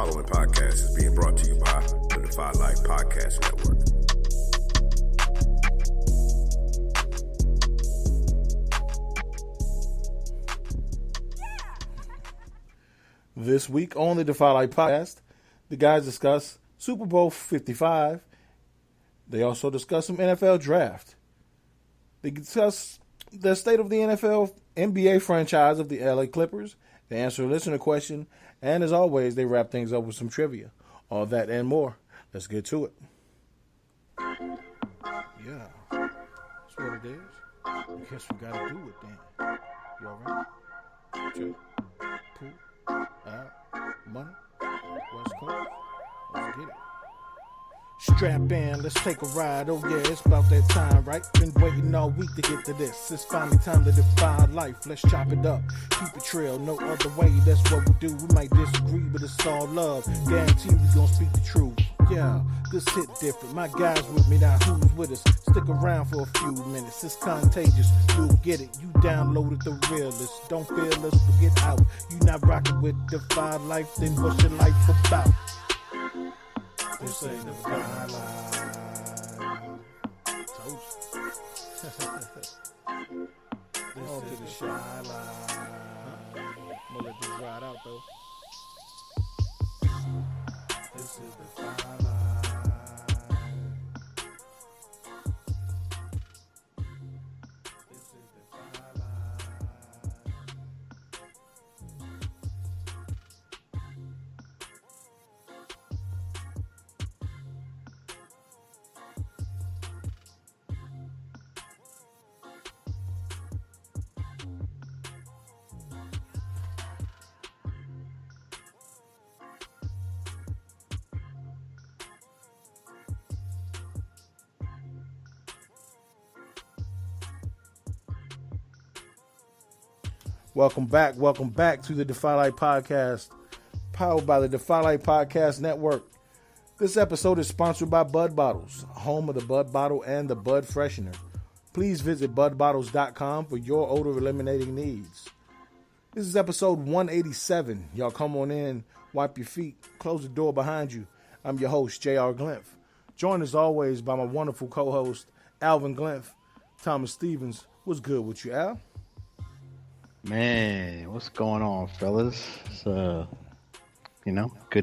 following podcast is being brought to you by the Defy Life Podcast Network. This week on the Defy Life Podcast, the guys discuss Super Bowl 55. They also discuss some NFL draft. They discuss the state of the NFL NBA franchise of the LA Clippers. They answer a listener question. And as always, they wrap things up with some trivia. All that and more. Let's get to it. Yeah. That's what it is. I guess we got to do it then. You all right? Check. Pool. Out. Money. West Coast. Let's get it. Strap in, let's take a ride. Oh yeah, it's about that time, right? Been waiting all week to get to this. It's finally time to defy life. Let's chop it up, keep it trail, no other way. That's what we do. We might disagree, but it's all love. Guarantee we gon' speak the truth. Yeah, this hit different. My guys with me, now who's with us? Stick around for a few minutes. It's contagious. You'll get it. You downloaded the realest. Don't feel us, forget out. You not rocking with Defy Life, then what's your life about? This ain't the Defy Life. Told you. This is the Shy Life. I'm gonna let this ride out though. This is the Defy Life. This is the Defy Life. Welcome back to the Defy Life Podcast, powered by the Defy Life Podcast Network. This episode is sponsored by Bud Bottles, home of the Bud Bottle and the Bud Freshener. Please visit budbottles.com for your odor eliminating needs. This is episode 187. Y'all come on in, wipe your feet, close the door behind you. I'm your host, J.R. Glimpf. Joined as always by my wonderful co-host, Alvin Glimpf. Thomas Stevens. What's good with you, Al? Man, what's going on, fellas? It's, good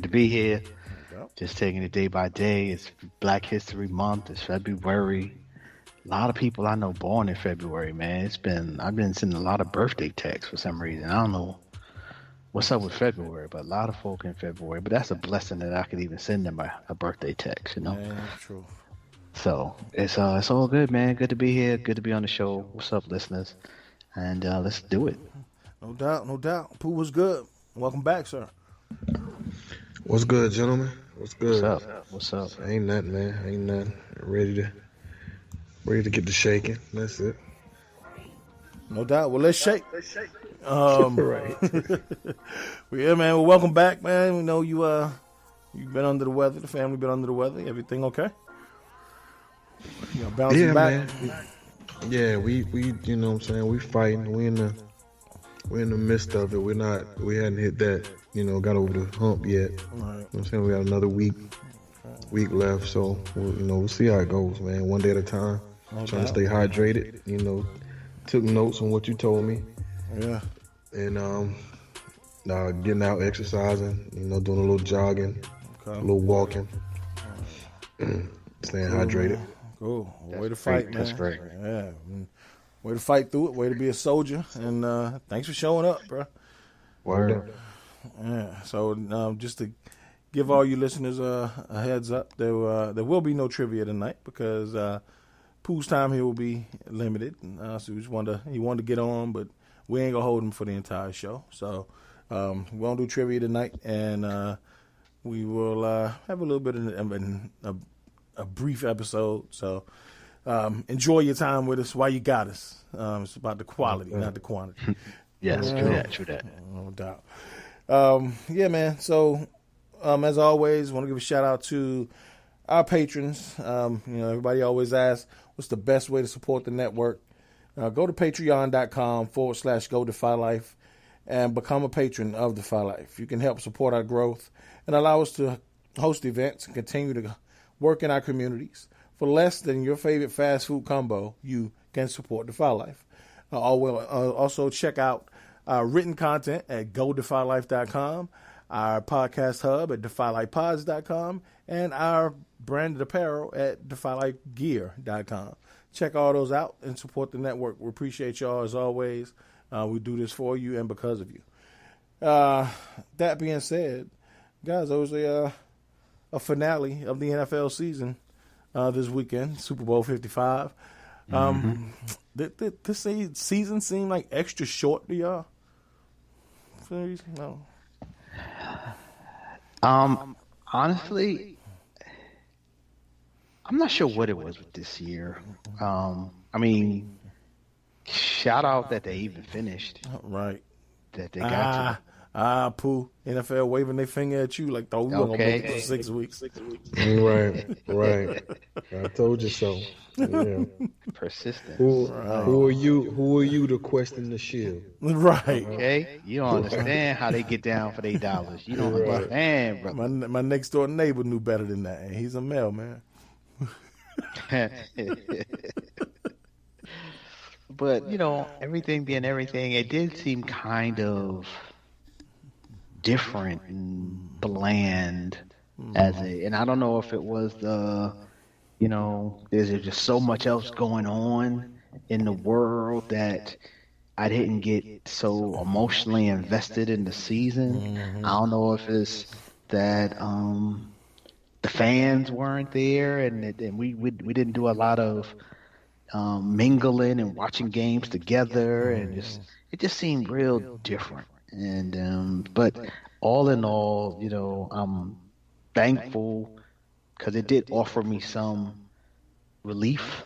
to be here. Just taking it day by day. It's Black History Month. It's February. A lot of people I know born in February, man. I've been sending a lot of birthday texts for some reason. I don't know what's up with February, but a lot of folk in February. But that's a blessing that I could even send them a birthday text, you know? Man, true. So it's all good, man. Good to be here. Good to be on the show. What's up, listeners? And let's do it. No doubt. Pooh was good. Welcome back, sir. What's good, gentlemen? What's good? What's up? Ain't nothing, man. Ain't nothing. Ready to get the shaking. That's it. No doubt. Well, let's shake. Right. Well, yeah, man. Well, welcome back, man. We know you've been under the weather. The family been under the weather. Everything okay? Bouncing back. Man. Yeah, we you know what I'm saying, we fighting. We're in the midst of it. We hadn't hit that, got over the hump yet. Right. You know what I'm saying? We got another week left, so we'll see how it goes, man. One day at a time. Trying to stay hydrated, took notes on what you told me. Yeah. And getting out exercising, doing a little jogging, a little walking. Staying hydrated. Cool. Way to fight, man. That's great. Yeah. Way to fight through it. Way to be a soldier. And thanks for showing up, bro. Word. Yeah. So just to give all you listeners a heads up, there will be no trivia tonight because Pooh's time here will be limited. So he wanted to get on, but we ain't gonna hold him for the entire show. So we won't do trivia tonight, and we will have a little bit of a brief episode, so enjoy your time with us while you got us. It's about the quality, not the quantity. Yes, true that. No doubt. Yeah, man. So, as always, want to give a shout out to our patrons. Everybody always asks, what's the best way to support the network? Go to patreon.com/GoDefyLife and become a patron of Defy Life. You can help support our growth and allow us to host events and continue to work in our communities. For less than your favorite fast food combo, you can support Defy Life. Also check out our written content at godefylife.com, our podcast hub at defylifepods.com, and our branded apparel at defylifegear.com. Check all those out and support the network. We appreciate y'all as always. We do this for you and because of you. That being said, guys, there was a finale of the NFL season this weekend, Super Bowl 55. This season seemed like extra short to y'all? No. Honestly, I'm not sure what it was with this year. I mean, shout out that they even finished. Right. That they got to. Pooh. NFL waving their finger at you like, we were going to make it for 6 weeks. Right. I told you so. Yeah. Persistent. Who are you to question the shield? Right. Okay. You don't understand how they get down for their dollars. You don't understand, brother. My next door neighbor knew better than that. And he's a mailman. But, everything being everything, it did seem kind of different and bland and I don't know if it was there's just so much else going on in the world that I didn't get so emotionally invested in the season. I don't know if it's that the fans weren't there and we didn't do a lot of mingling and watching games together, and it just seemed real different. And but all in all, I'm thankful because it did offer me some relief.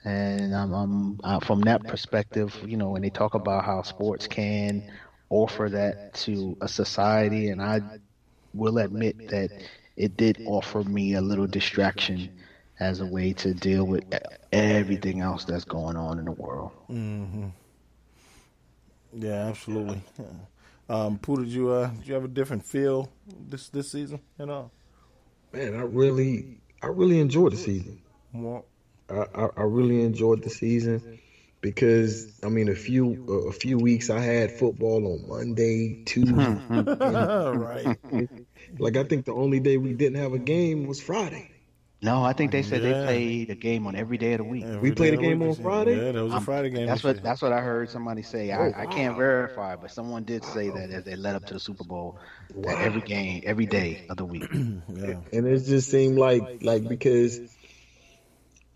And I'm from that perspective, when they talk about how sports can offer that to a society, and I will admit that it did offer me a little distraction as a way to deal with everything else that's going on in the world. Mm-hmm. Yeah, absolutely. Pooh, did you have a different feel this season at all? Man, I really enjoyed the season. Well, I really enjoyed the season because a few weeks I had football on Monday, Tuesday. Right. Like I think the only day we didn't have a game was Friday. No, I think they said they played a game on every day of the week. We played a game on Friday? Yeah, that was a Friday game. That's what I heard somebody say. I can't verify, but someone did say that as they led up to the Super Bowl, that every day of the week. Yeah. And it just seemed like because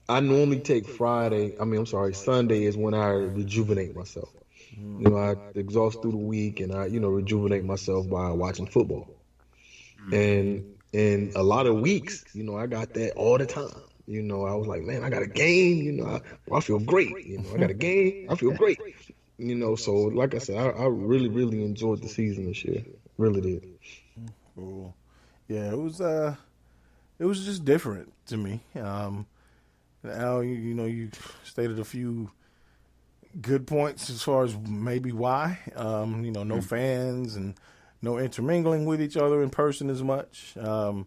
I normally take Sunday is when I rejuvenate myself. I exhaust through the week and I, rejuvenate myself by watching football. And a lot of weeks, I got that all the time. I was like, man, I got a game, I feel great. I got a game, I feel great. So like I said, I really, really enjoyed the season this year. Really did. Cool. Yeah, it was just different to me. Al, you stated a few good points as far as maybe why. No fans and no intermingling with each other in person as much. And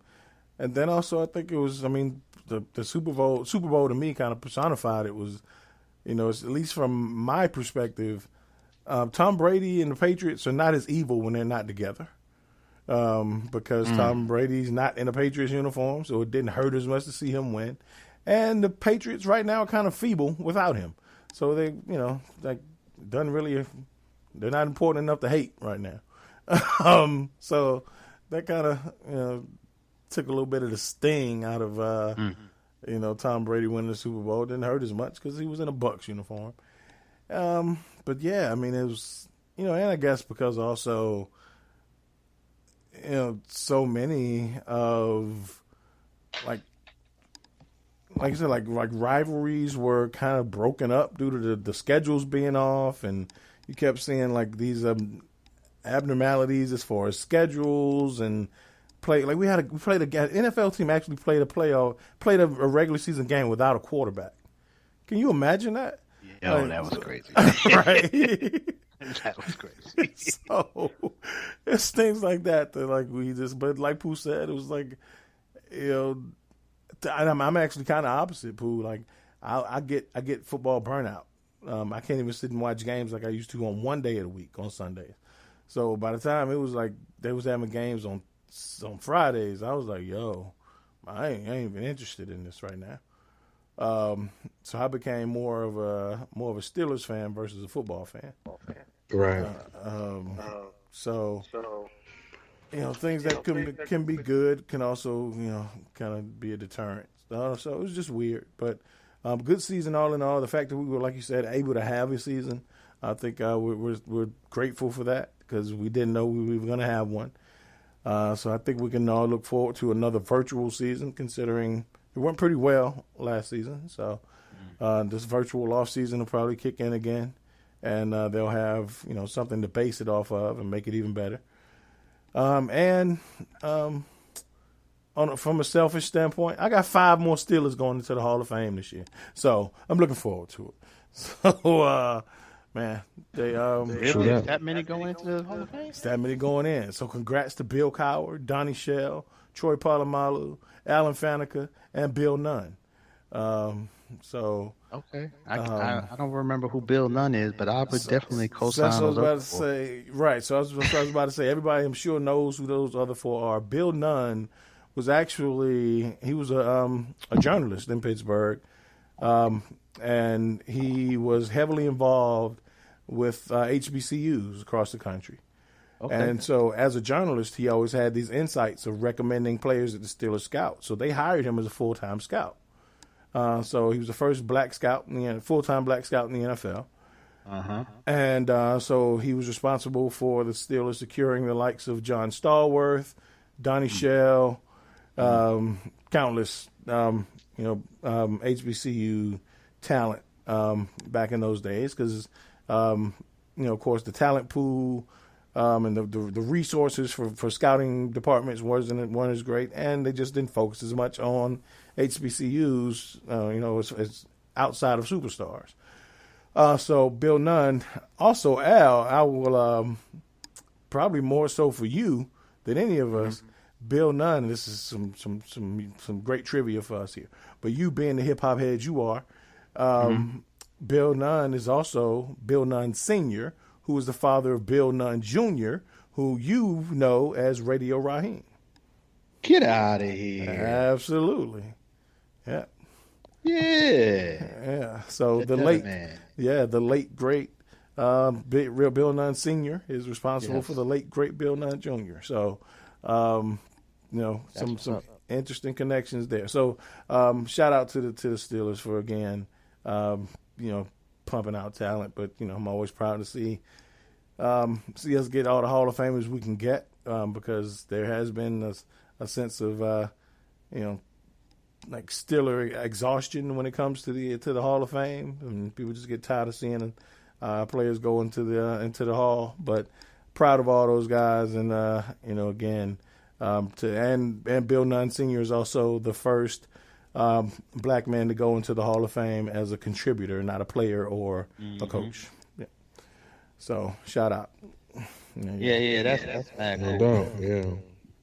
then also I think it was, the Super Bowl to me kind of personified it was, it's, at least from my perspective, Tom Brady and the Patriots are not as evil when they're not together. Because Tom Brady's not in a Patriots uniform, so it didn't hurt as much to see him win. And the Patriots right now are kind of feeble without him. So they, they're not important enough to hate right now. So that kind of, took a little bit of the sting out of, Tom Brady winning the Super Bowl. It didn't hurt as much because he was in a Bucs uniform. But yeah, it was, and I guess because also, so many of like I said, like rivalries were kind of broken up due to the schedules being off, and you kept seeing like these abnormalities as far as schedules and play. Like we played a NFL team actually played a regular season game without a quarterback. Can you imagine that? Yo, that was crazy. Right. That was crazy. So it's things like that like we just. But like Pooh said, it was like, you know, I'm actually kind of opposite, Pooh. Like I get football burnout. I can't even sit and watch games like I used to on one day of the week on Sundays. So by the time it was like they was having games on Fridays, I was like, yo, I ain't even interested in this right now. So I became more of a Steelers fan versus a football fan. Right. So things that can be good can also kind of be a deterrent. So it was just weird, but good season all in all. The fact that we were, like you said, able to have a season, I think we're grateful for that because we didn't know we were going to have one. So I think we can all look forward to another virtual season, considering it went pretty well last season. So this virtual off season will probably kick in again, and they'll have something to base it off of and make it even better. From a selfish standpoint, I got 5 more Steelers going into the Hall of Fame this year, so I'm looking forward to it. So, man, they Really? Is that many going into the Hall of Fame? it's that many going in. So congrats to Bill Cowher, Donnie Shell, Troy Polamalu, Alan Faneca, and Bill Nunn. Okay. I don't remember who Bill Nunn is, but I would definitely co-sign So I was those about up to for. say, right. So I was about to say, everybody I'm sure knows who those other 4 are. Bill Nunn was actually he was a journalist in Pittsburgh, and he was heavily involved with HBCUs across the country. Okay. And so, as a journalist, he always had these insights of recommending players at the Steelers scout. So they hired him as a full-time scout. So he was the first black scout, full-time black scout in the NFL. And so he was responsible for the Steelers securing the likes of John Stallworth, Donnie Shell, countless, HBCU talent back in those days. Because, of course, the talent pool and the resources for scouting departments weren't as great, and they just didn't focus as much on HBCUs, as outside of superstars. So Bill Nunn, also Al, I will probably more so for you than any of us. Bill Nunn, this is some great trivia for us here. But you being the hip hop head you are, Bill Nunn is also Bill Nunn Sr., who is the father of Bill Nunn Jr., who you know as Radio Raheem. Get out of here. Absolutely. Yeah. Yeah. So the late great Bill Nunn Sr. is responsible for the late great Bill Nunn Jr. So, some interesting connections there. So, shout out to the Steelers for again, pumping out talent. But I'm always proud to see us get all the Hall of Famers we can get, because there has been a sense of like Steeler exhaustion when it comes to the Hall of Fame, and people just get tired of seeing players go into the Hall. But proud of all those guys, and again, and Bill Nunn Sr. is also the first black man to go into the Hall of Fame as a contributor, not a player or a coach. Yeah. So shout out. That's mad No cool. doubt. Yeah.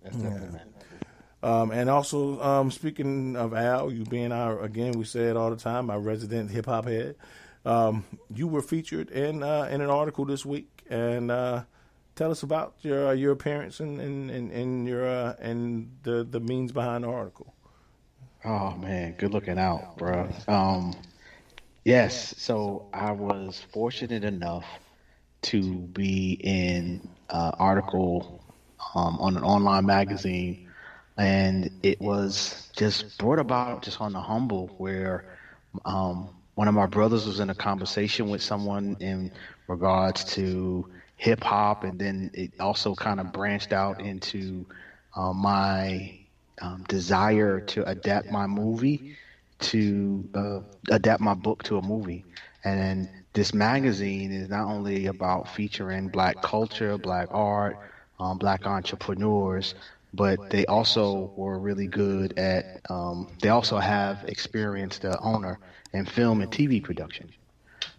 That's definitely mad. And also, speaking of Al, you being we say it all the time, our resident hip hop head, you were featured in an article this week, and tell us about your appearance and your and the means behind the article. Oh man, good looking out, bro. Yes, so I was fortunate enough to be in an article on an online magazine, and it was just brought about just on the humble, where one of my brothers was in a conversation with someone in regards to hip hop, and then it also kind of branched out into my desire to adapt my book to a movie. And this magazine is not only about featuring black culture, black art, black entrepreneurs, but they also were really good at, they also have experience, the owner, in film and TV production.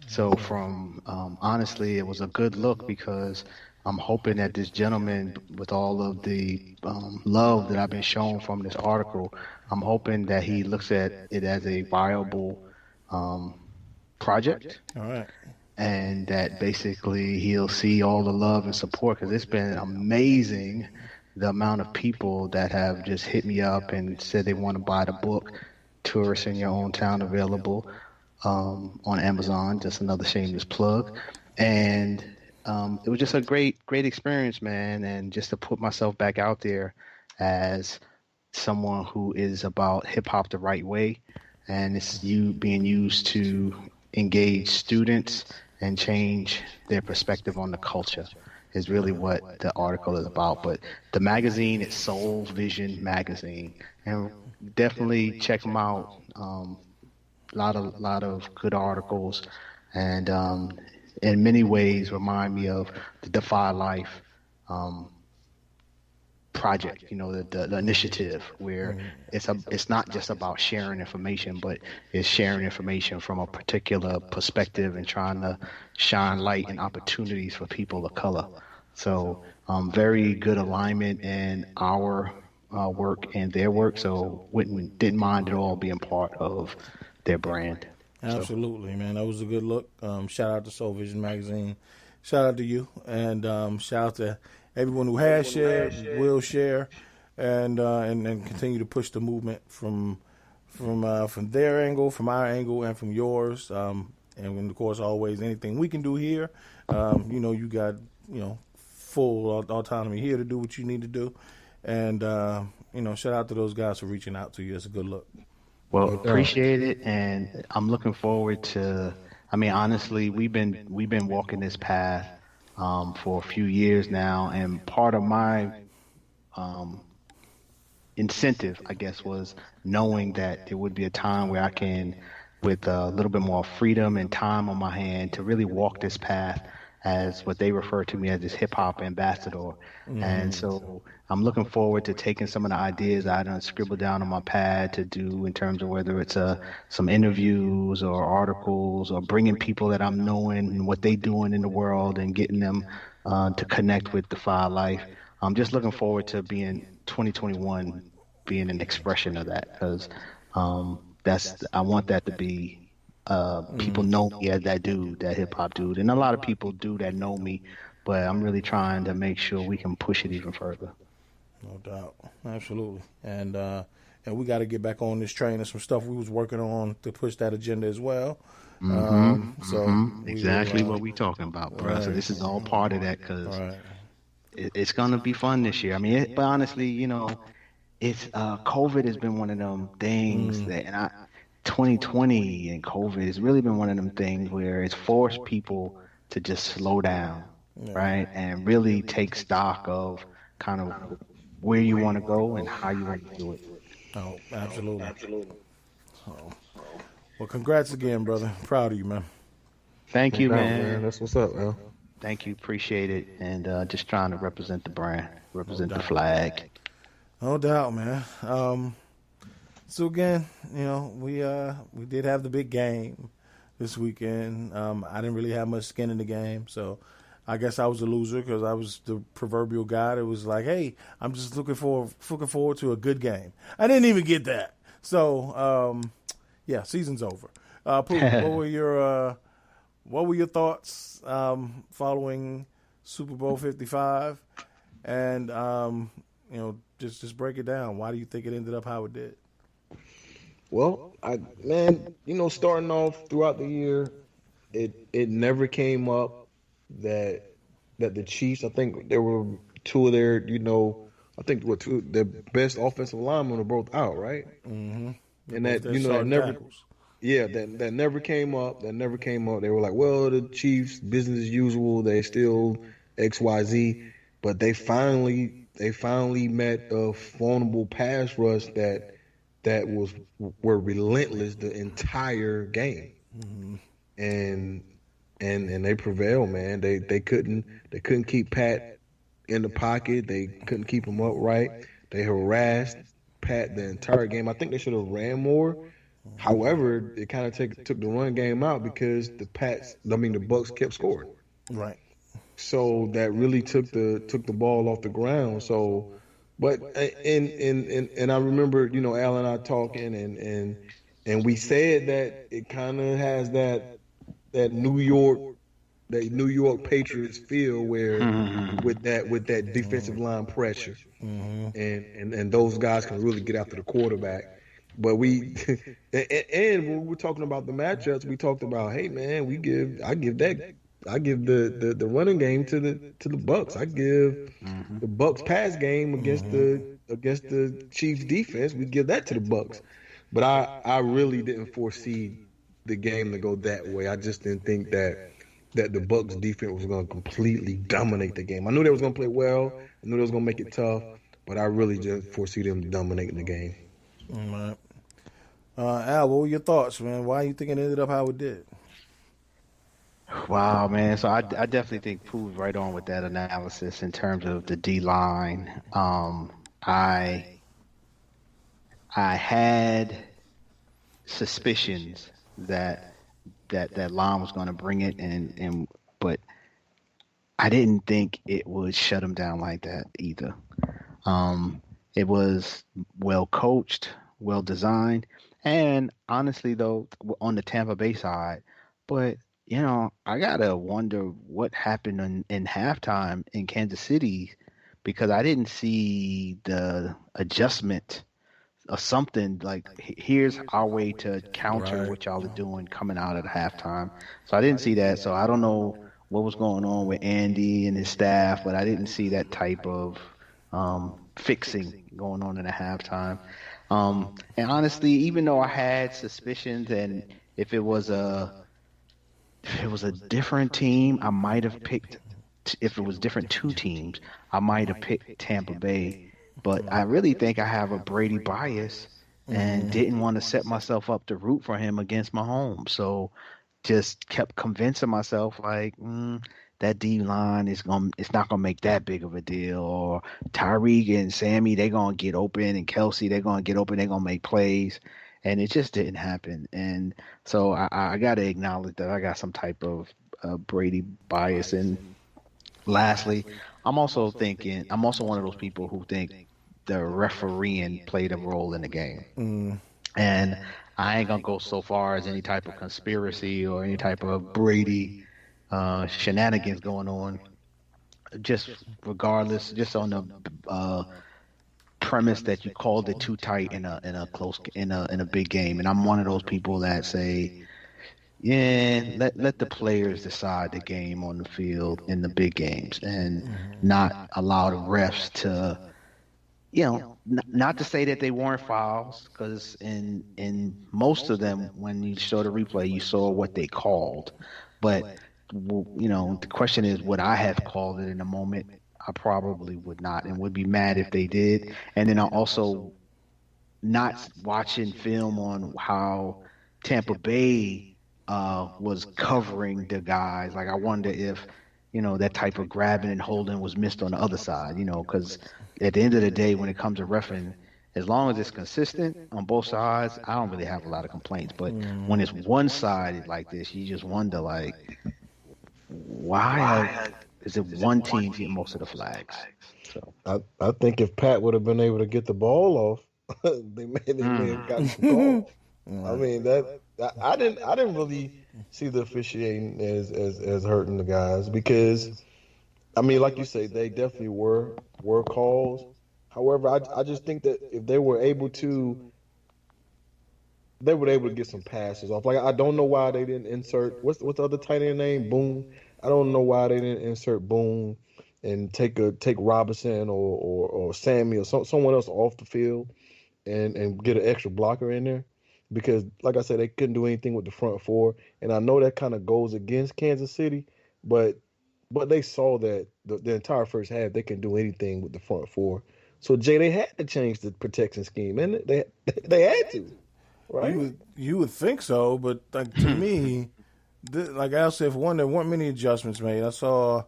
So from honestly, it was a good look because I'm hoping that this gentleman, with all of the love that I've been shown from this article, I'm hoping that he looks at it as a viable um, project, All right. and that basically he'll see all the love and support, because it's been amazing the amount of people that have just hit me up and said they want to buy the book, Tourists in Your Own Town, available on Amazon. Just another shameless plug. And it was just a great experience, man. And just to put myself back out there as someone who is about hip hop the right way, and it's you being used to engage students and change their perspective on the culture is really what the article is about. But the magazine is Soul Vision Magazine, and definitely check them out. Lot of good articles, and in many ways remind me of the Defy Life um, project. You know, the initiative where it's not just about sharing information, but it's sharing information from a particular perspective and trying to shine light and opportunities for people of color. So very good alignment in our work and their work. So didn't mind at all being part of their brand. So Absolutely, man. That was a good look. Shout out to Soul Vision Magazine. Shout out to you, and shout out to everyone who has shared, will share, and continue to push the movement from their angle, from our angle, and from yours. And of course, always anything we can do here. You got full autonomy here to do what you need to do, and shout out to those guys for reaching out to you. It's a good look. well, No doubt. appreciate it, and I'm looking forward to. I mean, honestly, we've been walking this path for a few years now, and part of my um, incentive, I guess, was knowing that there would be a time where I can, with a little bit more freedom and time on my hand, to really walk this path as what they refer to me as this hip hop ambassador. And so I'm looking forward to taking some of the ideas I done scribbled down on my pad to do in terms of whether it's some interviews or articles, or bringing people that I'm knowing and what they doing in the world and getting them to connect with Defy Life. I'm just looking forward to being 2021 being an expression of that, because I want that to be people know me as that dude, that hip hop dude, and a lot of people do that know me, but I'm really trying to make sure we can push it even further. No doubt, absolutely, and we got to get back on this train. There's some stuff we was working on to push that agenda as well. Exactly what we talking about, bro. So this is all part of that, because Right. it's gonna be fun this year. I mean, but honestly, it's COVID has been one of them things that, 2020 and COVID has really been one of them things where it's forced people to just slow down, right, and really take stock of kind of where you want to go and how you want to do it. Oh, absolutely. So, well, congrats again, brother. Proud of you, man. Thank No you, doubt, man. That's what's up, man. Thank you, appreciate it, and just trying to represent the brand, represent the flag. No doubt, man. So again, we did have the big game this weekend. I didn't really have much skin in the game, so I guess I was a loser because I was the proverbial guy that was like, "Hey, I'm just looking forward to a good game." I didn't even get that. So, yeah, season's over. Pooh, what were your thoughts following Super Bowl 55? And just break it down. Why do you think it ended up how it did? Well, starting off throughout the year, it never came up that the Chiefs. I think there were two of their, I think what two their best offensive linemen were both out, right? Mm-hmm. And that that never, yeah, that never came up. That never came up. They were like, well, the Chiefs, business as usual. They still XYZ, but they finally met a formidable pass rush that were relentless the entire game, and they prevailed, man. They couldn't keep Pat in the pocket. They couldn't keep him upright. They harassed Pat the entire game. I think they should have ran more, However, it kind of took the run game out because the Bucks kept scoring. Right. So that really took the ball off the ground. So, but and I remember, Al and I talking, and we said that it kind of has that New York that New York Patriots feel where with that defensive line pressure, and those guys can really get after the quarterback. But and when we were talking about the matchups, we talked about, hey man, I give the running game to the Bucks. I give the Bucks pass game against the Chiefs defense. We give that to the Bucks. But I really didn't foresee the game to go that way. I just didn't think that the Bucks defense was going to completely dominate the game. I knew they was going to play well. I knew they was going to make it tough, but I really didn't foresee them dominating the game. All right. Al, what were your thoughts, man? Why you think it ended up how it did? Wow, man. So I definitely think Pooh's right on with that analysis in terms of the D line. I had suspicions that line was going to bring it, but I didn't think it would shut him down like that either. It was well coached, well designed, and honestly, though, on the Tampa Bay side, but I gotta wonder what happened in halftime in Kansas City because I didn't see the adjustment or something like here's our way to counter what y'all are doing coming out at halftime. So I didn't see that. So I don't know what was going on with Andy and his staff, but I didn't see that type of fixing going on in the halftime. And honestly, even though I had suspicions, and if it was a different team, I might have picked. If it was different two teams, I might have picked Tampa Bay. But I really think I have a Brady bias and didn't want to set myself up to root for him against Mahomes. So just kept convincing myself like that D line it's not gonna make that big of a deal. Or Tyreek and Sammy, they're gonna get open, and Kelsey, they're gonna get open, they're gonna make plays. And it just didn't happen. And so I got to acknowledge that I got some type of Brady bias. And lastly, I'm also one of those people who think the refereeing played a role in the game. And I ain't going to go so far as any type of conspiracy or any type of Brady shenanigans going on. Just regardless, just on the premise that you called it too tight in a big game, and I'm one of those people that say, yeah, let the players decide the game on the field in the big games, and not allow the refs to, not to say that they weren't fouls, because in most of them, when you saw the replay, you saw what they called, but the question is, would I have called it in the moment? I probably would not, and would be mad if they did. And then I also not watching film on how Tampa Bay was covering the guys. Like I wonder if that type of grabbing and holding was missed on the other side. Because at the end of the day, when it comes to reffing, as long as it's consistent on both sides, I don't really have a lot of complaints. But when it's one-sided like this, you just wonder like, why is it one team getting most of the flags? So I think if Pat would have been able to get the ball off, they may have gotten some calls. I mean I didn't really see the officiating as hurting the guys because I mean, like you say, they definitely were calls. However, I just think that if they were able to get some passes off. Like I don't know why they didn't insert what's the other tight end name? Boone. I don't know why they didn't insert Boone and take Robinson or Sammy or someone else off the field and get an extra blocker in there. Because like I said, they couldn't do anything with the front four. And I know that kind of goes against Kansas City, but they saw that the entire first half they can do anything with the front four. So Jay, they had to change the protection scheme, and they had to. Right? You would think so, but like to me, like Al said, for one, there weren't many adjustments made. I saw,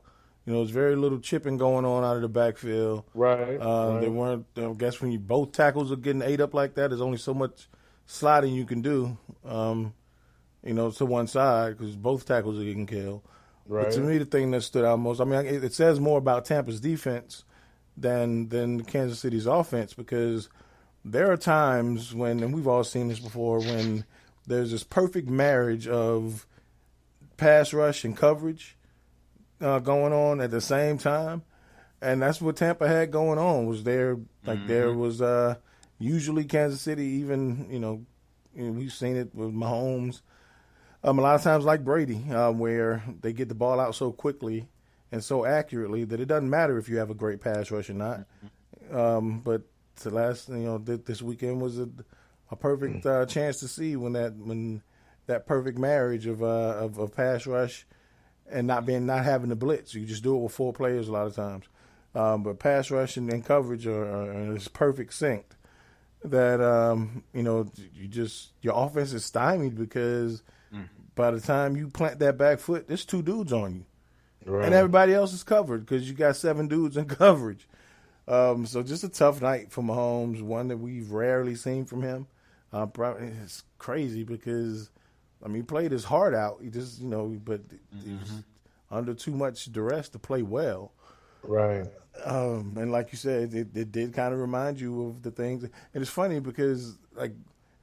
there's very little chipping going on out of the backfield. Right. They weren't. I guess when both tackles are getting ate up like that, there's only so sliding you can do, to one side because both tackles are getting killed. But to Right. me, the thing that stood out most, I mean, it says more about Tampa's defense than Kansas City's offense because there are times when, and we've all seen this before, when there's this perfect marriage of pass rush and coverage going on at the same time, and that's what Tampa had going on. Was there there was usually Kansas City, even we've seen it with Mahomes. A lot of times, like Brady, where they get the ball out so quickly and so accurately that it doesn't matter if you have a great pass rush or not. But the last, this weekend was a perfect chance to see when that perfect marriage of pass rush and not having to blitz. You just do it with four players a lot of times. But pass rush and coverage are in this perfect sync that your offense is stymied because by the time you plant that back foot, there's two dudes on you. Right. And everybody else is covered because you got seven dudes in coverage. So just a tough night for Mahomes, one that we've rarely seen from him. It's crazy because, he played his heart out. He just, but he was under too much duress to play well. Right. And like you said, it did kind of remind you of the things. And it's funny because,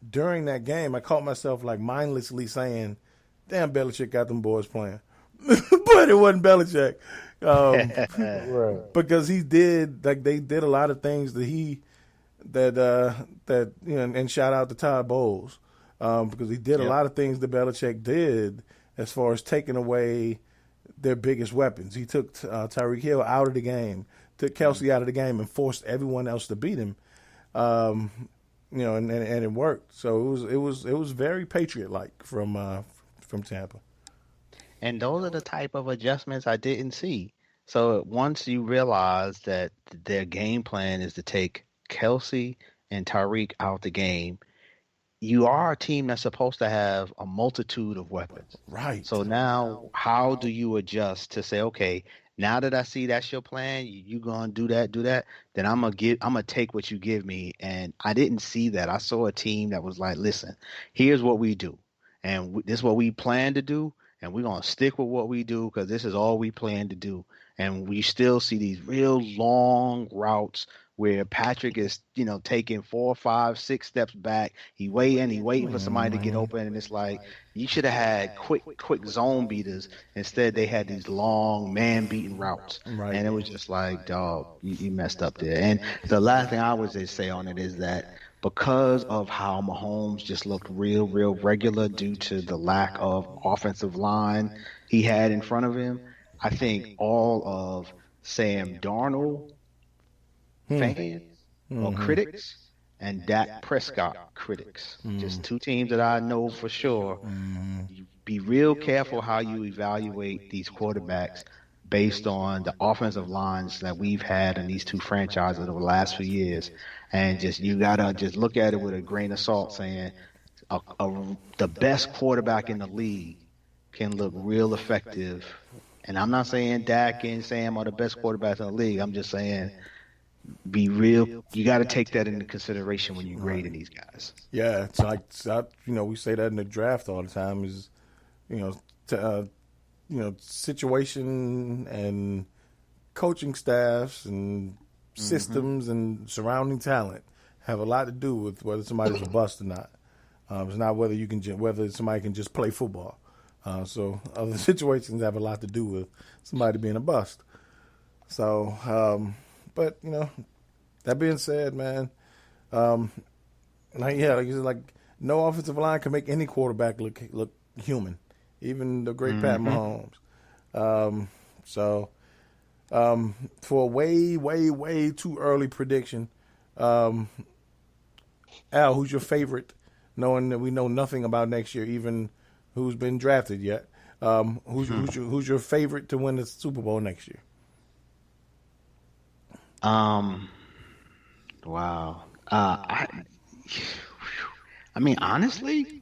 during that game, I caught myself, mindlessly saying, damn, Belichick got them boys playing. But it wasn't Belichick. Right. Because he did, they did a lot of things and shout out to Todd Bowles, because he did a lot of things that Belichick did as far as taking away their biggest weapons. He took Tyreek Hill out of the game, took Kelsey out of the game, and forced everyone else to beat him. And it worked. So it was very Patriot-like from Tampa. And those are the type of adjustments I didn't see. So once you realize that their game plan is to take Kelsey and Tyreek out the game, you are a team that's supposed to have a multitude of weapons. Right. So now how do you adjust to say, okay, now that I see that's your plan, you gonna do that, then I'm gonna take what you give me. And I didn't see that. I saw a team that was like, listen, here's what we do. And this is what we plan to do. And we're going to stick with what we do because this is all we plan to do. And we still see these real long routes where Patrick is, taking 4, 5, 6 steps back. He waiting for somebody to get open. And it's like, you should have had quick zone beaters. Instead, they had these long man beating routes. Right. And it was just like, dog, you messed up there. And the last thing I would say on it is that because of how Mahomes just looked real regular due to the lack of offensive line he had in front of him, I think all of Sam Darnold fans or critics and Dak Prescott critics, just two teams that I know for sure, be real careful how you evaluate these quarterbacks based on the offensive lines that we've had in these two franchises over the last few years. And you gotta just look at it with a grain of salt, saying the best quarterback in the league can look real effective. And I'm not saying Dak and Sam are the best quarterbacks in the league. I'm just saying be real. You got to take that into consideration when you're grading these guys. Yeah, it's like we say that in the draft all the time is, situation and coaching staffs and systems and surrounding talent have a lot to do with whether somebody's a bust or not. It's not whether somebody can just play football. So other situations have a lot to do with somebody being a bust. So, but that being said, man, like you said, no offensive line can make any quarterback look human, even the great Pat Mahomes. For a way too early prediction, Al, who's your favorite? Knowing that we know nothing about next year, even who's been drafted yet. Who's your favorite to win the Super Bowl next year? Wow. I mean, honestly,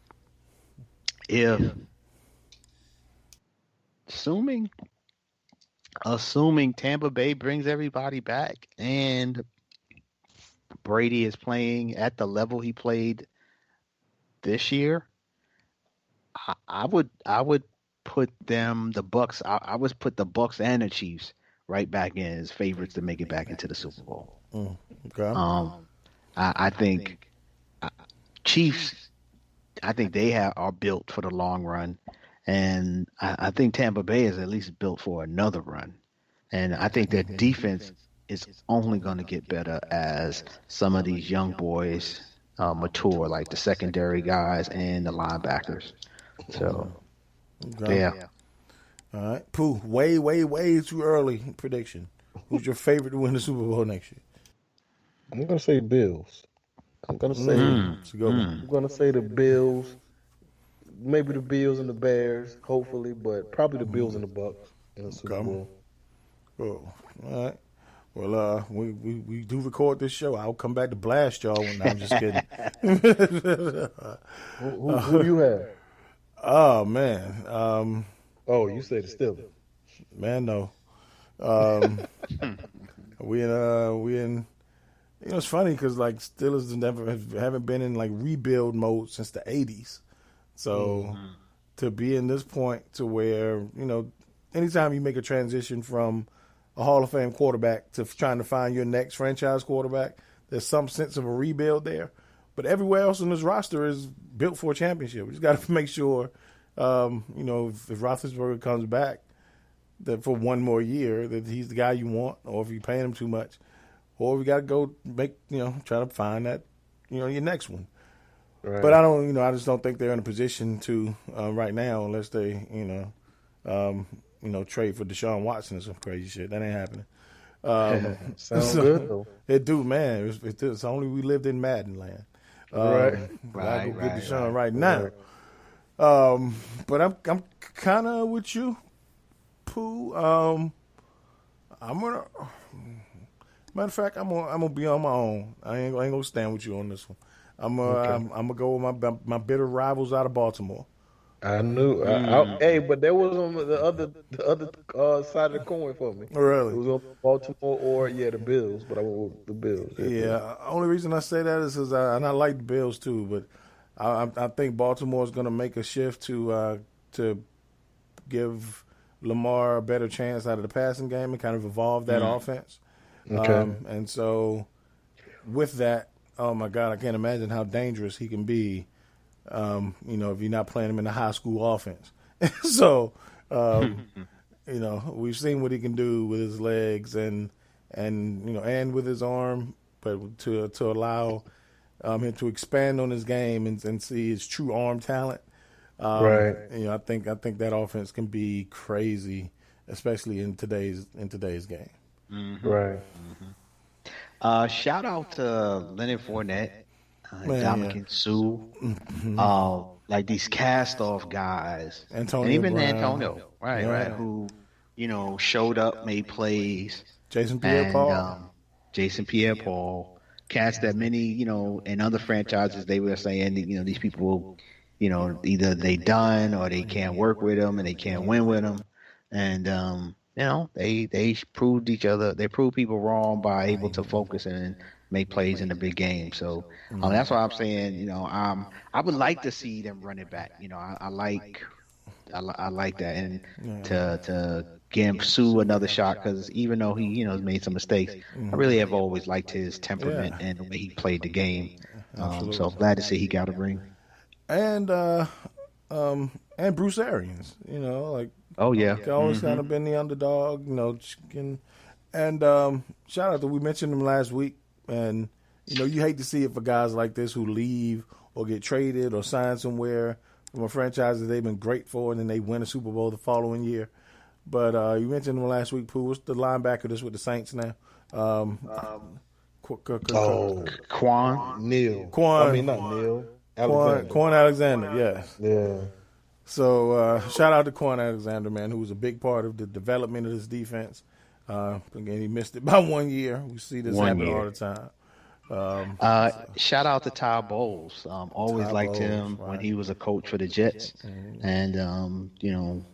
if assuming Tampa Bay brings everybody back and Brady is playing at the level he played this year, I would put them the Bucks. I would put the Bucks and the Chiefs right back in as favorites to make it back into the Super Bowl. Okay. Um, I think uh, Chiefs. I think they are built for the long run, and I think Tampa Bay is at least built for another run. And I think their defense is only going to get better as some of these young boys mature, like the secondary guys and the linebackers. So, Okay. yeah. All right. Pooh, way too early prediction. Who's your favorite to win the Super Bowl next year? I'm gonna say Bills. I'm gonna say It's a good one. I'm gonna say the Bills. Maybe the Bills and the Bears, hopefully, but probably the Bills and the Bucks in the Super Okay. Bowl. Oh, all right. Well, we do record this show. I'll come back to blast y'all when I'm just kidding. Who you have? Oh man. Oh, you say the Steelers. Man, no. Um, we in. You know, it's funny because like Steelers haven't been in like rebuild mode since the '80s. So to be in this point to where anytime you make a transition from a Hall of Fame quarterback to trying to find your next franchise quarterback, there's some sense of a rebuild there. But everywhere else on this roster is built for a championship. We just got to make sure, if Roethlisberger comes back, that for one more year, that he's the guy you want, or if you're paying him too much, or we got to go try to find that, your next one. Right. But I just don't think they're in a position to right now unless they, trade for Deshaun Watson or some crazy shit. That ain't happening. Sounds good though. It do, man. It's only we lived in Madden land. Right. I go get Deshaun right now. But I'm kind of with you, Pooh. I'm gonna. Matter of fact, I'm gonna be on my own. I ain't gonna stand with you on this one. I'm gonna go with my bitter rivals out of Baltimore. I knew. Hey, but there was on the other side of the coin for me. Really? It was on Baltimore or the Bills, but I went with the Bills. Yeah. Only reason I say that is because I like the Bills too, but I think Baltimore is going to make a shift to give Lamar a better chance out of the passing game and kind of evolve that offense. Okay. And so with that, oh my God, I can't imagine how dangerous he can be. If you're not playing him in the high school offense. So, we've seen what he can do with his legs and with his arm, but to allow him to expand on his game and see his true arm talent. Right. I think that offense can be crazy, especially in today's game. Mm-hmm. Right. Mm-hmm. Shout out to Leonard Fournette, Dominican Sue, like these cast-off guys, Antonio and even Brown. Antonio, right, who showed up, made plays. Jason Pierre-Paul. Jason Pierre-Paul, cats that many, in other franchises they were saying, these people, either they done or they can't work with them and they can't win with them, and they proved people wrong by able to focus and make plays in the big game. So that's why I'm saying, I would like to see them run it back. I like that, and to give Sue another shot, because even though he has made some mistakes, I really have always liked his temperament and the way he played the game. So I'm glad to see he got a ring. And Bruce Arians, oh yeah, always kind of been the underdog, and shout out that we mentioned him last week, and you hate to see it for guys like this who leave or get traded or sign somewhere from a franchise that they've been great for, and then they win a Super Bowl the following year. But you mentioned him last week, Pooh. What's the linebacker that's with the Saints now? Quan. Neil. Quan. I mean, not Neil. Quan Alexander, yes. Yeah. So shout out to Quan Alexander, man, who was a big part of the development of this defense. Again, he missed it by 1 year. We see this happen all the time. Shout out to Ty Bowles. Always liked him when he was a coach for the Jets, and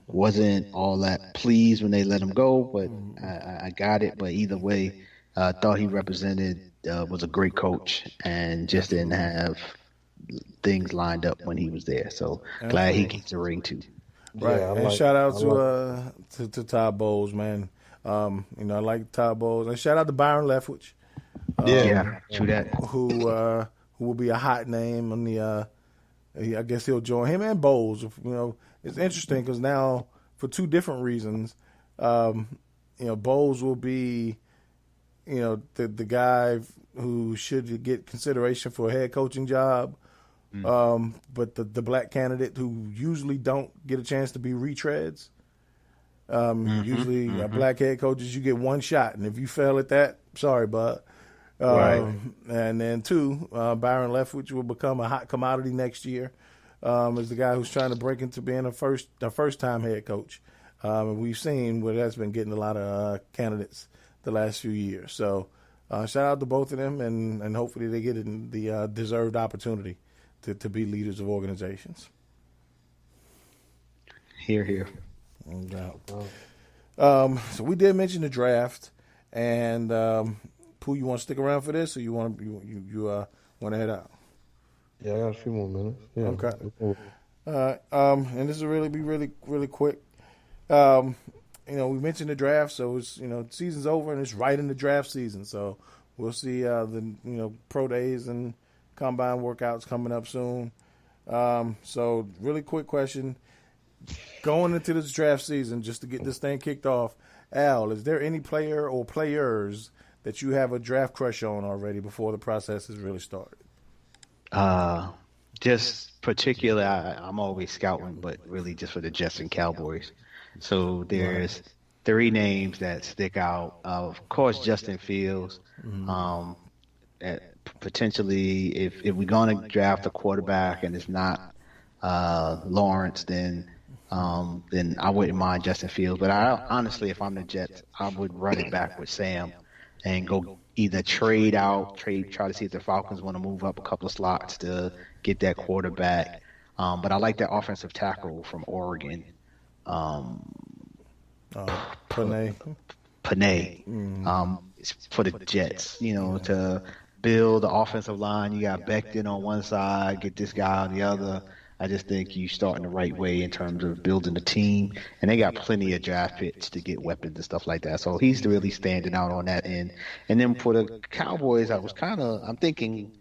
wasn't all that pleased when they let him go. But I got it. But either way, thought he represented was a great coach, and just didn't have things lined up when he was there. So glad he gets a ring too. Right, Yeah, and shout out to Todd Bowles, man. I like Todd Bowles, and shout out to Byron Leftwich, Yeah, true that. who will be a hot name on the. I guess he'll join him and Bowles. It's interesting because now for two different reasons, Bowles will be, the guy who should get consideration for a head coaching job. But the black candidate who usually don't get a chance to be retreads. Usually black head coaches, you get one shot, and if you fail at that, sorry, bud. Right. And then two, Byron Leftwich will become a hot commodity next year. As the guy who's trying to break into being a first time head coach. And we've seen where that's been getting a lot of candidates the last few years. So shout out to both of them, and hopefully they get the deserved opportunity to be leaders of organizations. Here. No doubt. So we did mention the draft, and Pooh, you want to stick around for this, or you want to head out? Yeah, I got a few more minutes. Yeah. Okay. And this will really be really quick. We mentioned the draft, so it's season's over and it's right in the draft season. So we'll see the pro days and combine workouts coming up soon. So really quick question. Going into this draft season, just to get this thing kicked off, Al, is there any player or players that you have a draft crush on already before the process has really started? Just particularly, I'm always scouting, but really just for the Jets and Cowboys. So there's three names that stick out. Of course, Justin Fields. Potentially, if we're going to draft a quarterback and it's not Lawrence, then I wouldn't mind Justin Fields. But honestly, if I'm the Jets, I would run it back with Sam and go either try to see if the Falcons want to move up a couple of slots to get that quarterback. But I like that offensive tackle from Oregon. Panay. For the Jets, to build the offensive line. You got Becton on one side, get this guy on the other. I just think you start in the right way in terms of building a team. And they got plenty of draft picks to get weapons and stuff like that. So he's really standing out on that end. And then for the Cowboys, I'm thinking,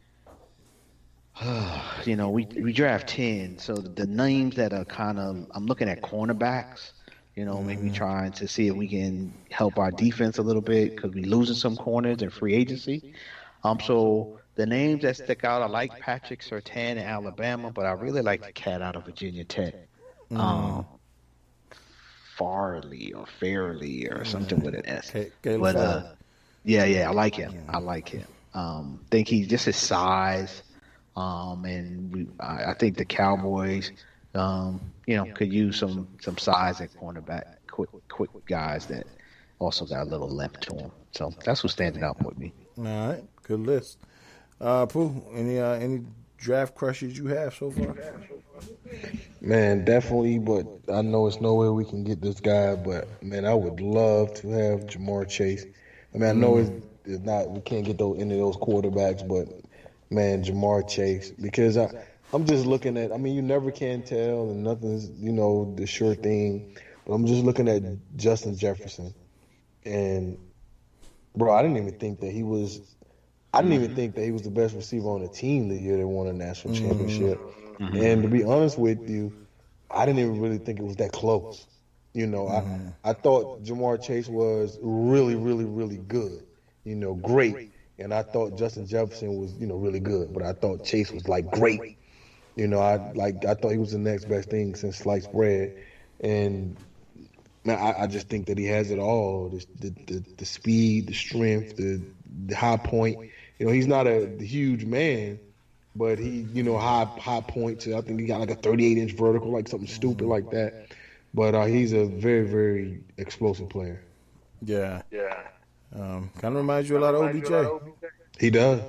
we draft 10. So the names that are I'm looking at cornerbacks, maybe trying to see if we can help our defense a little bit because we're losing some corners in free agency. So the names that stick out, I like Patrick Surtain in Alabama, but I really like the cat out of Virginia Tech. Farley or Fairley or something with an S. But I like him. Think he's just his size. And I think the Cowboys, could use some size at cornerback, quick guys that also got a little length to them. So that's what's standing out with me. All right, good list. Pooh, any draft crushes you have so far? Man, definitely, but I know it's no way we can get this guy, but man, I would love to have Jamar Chase. I mean, I know it's not, we can't get any of those quarterbacks, but man, Jamar Chase, because I'm just looking at, you never can tell and nothing's, the sure thing, but I'm just looking at Justin Jefferson. And bro, I didn't even think that he was the best receiver on the team the year they won a national championship. And to be honest with you, I didn't even really think it was that close. I thought Jamar Chase was really, really, really good. Great. And I thought Justin Jefferson was, really good, but I thought Chase was like great. I thought he was the next best thing since sliced bread. And man, I just think that he has it all. The speed, the strength, the high point. He's not a huge man, but he, high point to, I think he got like a 38-inch vertical, like something stupid like that. But he's a very, very explosive player. Yeah. Kind of reminds you a lot of OBJ. He does.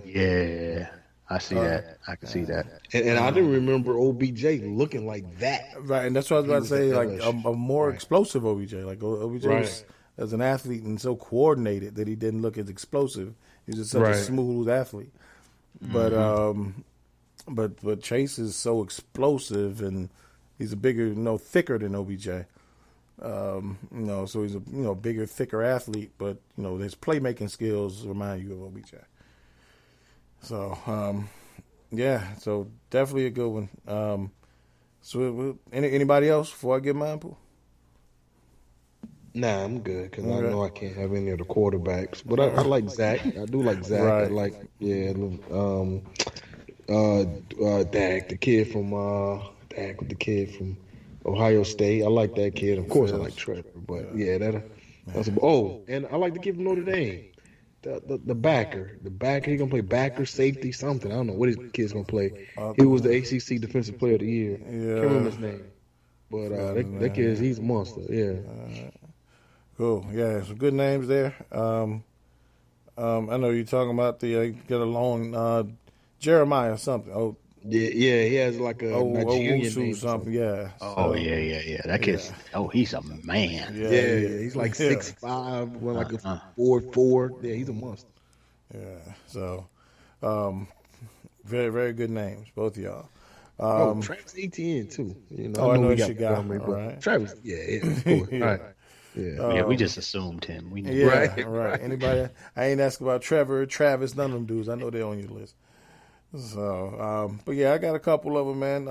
Yeah. I see that. I can see that. And I didn't remember OBJ looking like that. Right, and that's what I was about to say, like a more explosive OBJ. Like OBJ was, as an athlete and so coordinated that he didn't look as explosive. He was just such a smooth athlete. But but Chase is so explosive, and he's a bigger, thicker than OBJ. So he's a bigger, thicker athlete, but his playmaking skills remind you of OBJ. So so definitely a good one. So anybody else before I get mine, Pooh? Nah, I'm good because I know I can't have any of the quarterbacks. But I like Zach. I do like Zach. Right. I like Dak, the kid from Ohio State. I like that kid. Of course, I like Trevor. But that's and I like the kid from Notre Dame. The backer. He gonna play backer, safety, something. I don't know what his kid's gonna play. He was the ACC Defensive Player of the Year. Yeah. Can't remember his name. But that kid, he's a monster. Yeah. Cool. Yeah, some good names there. I know you're talking about the get along Jeremiah something. Oh. Yeah, he has like a Nigerian name something. Yeah. Oh, yeah. That kid's he's a man. Yeah. He's like 6'5", well, like a 4'4". Yeah, he's a monster. Yeah. So, very, very good names, both of y'all. Travis Etienne too. I know we got Montgomery, right? Travis, of course. Yeah. Right. Yeah, we just assumed him. We knew. Yeah, right. Anybody? I ain't asking about Trevor, Travis, none of them dudes. I know they're on your list. So, but yeah, I got a couple of them, man.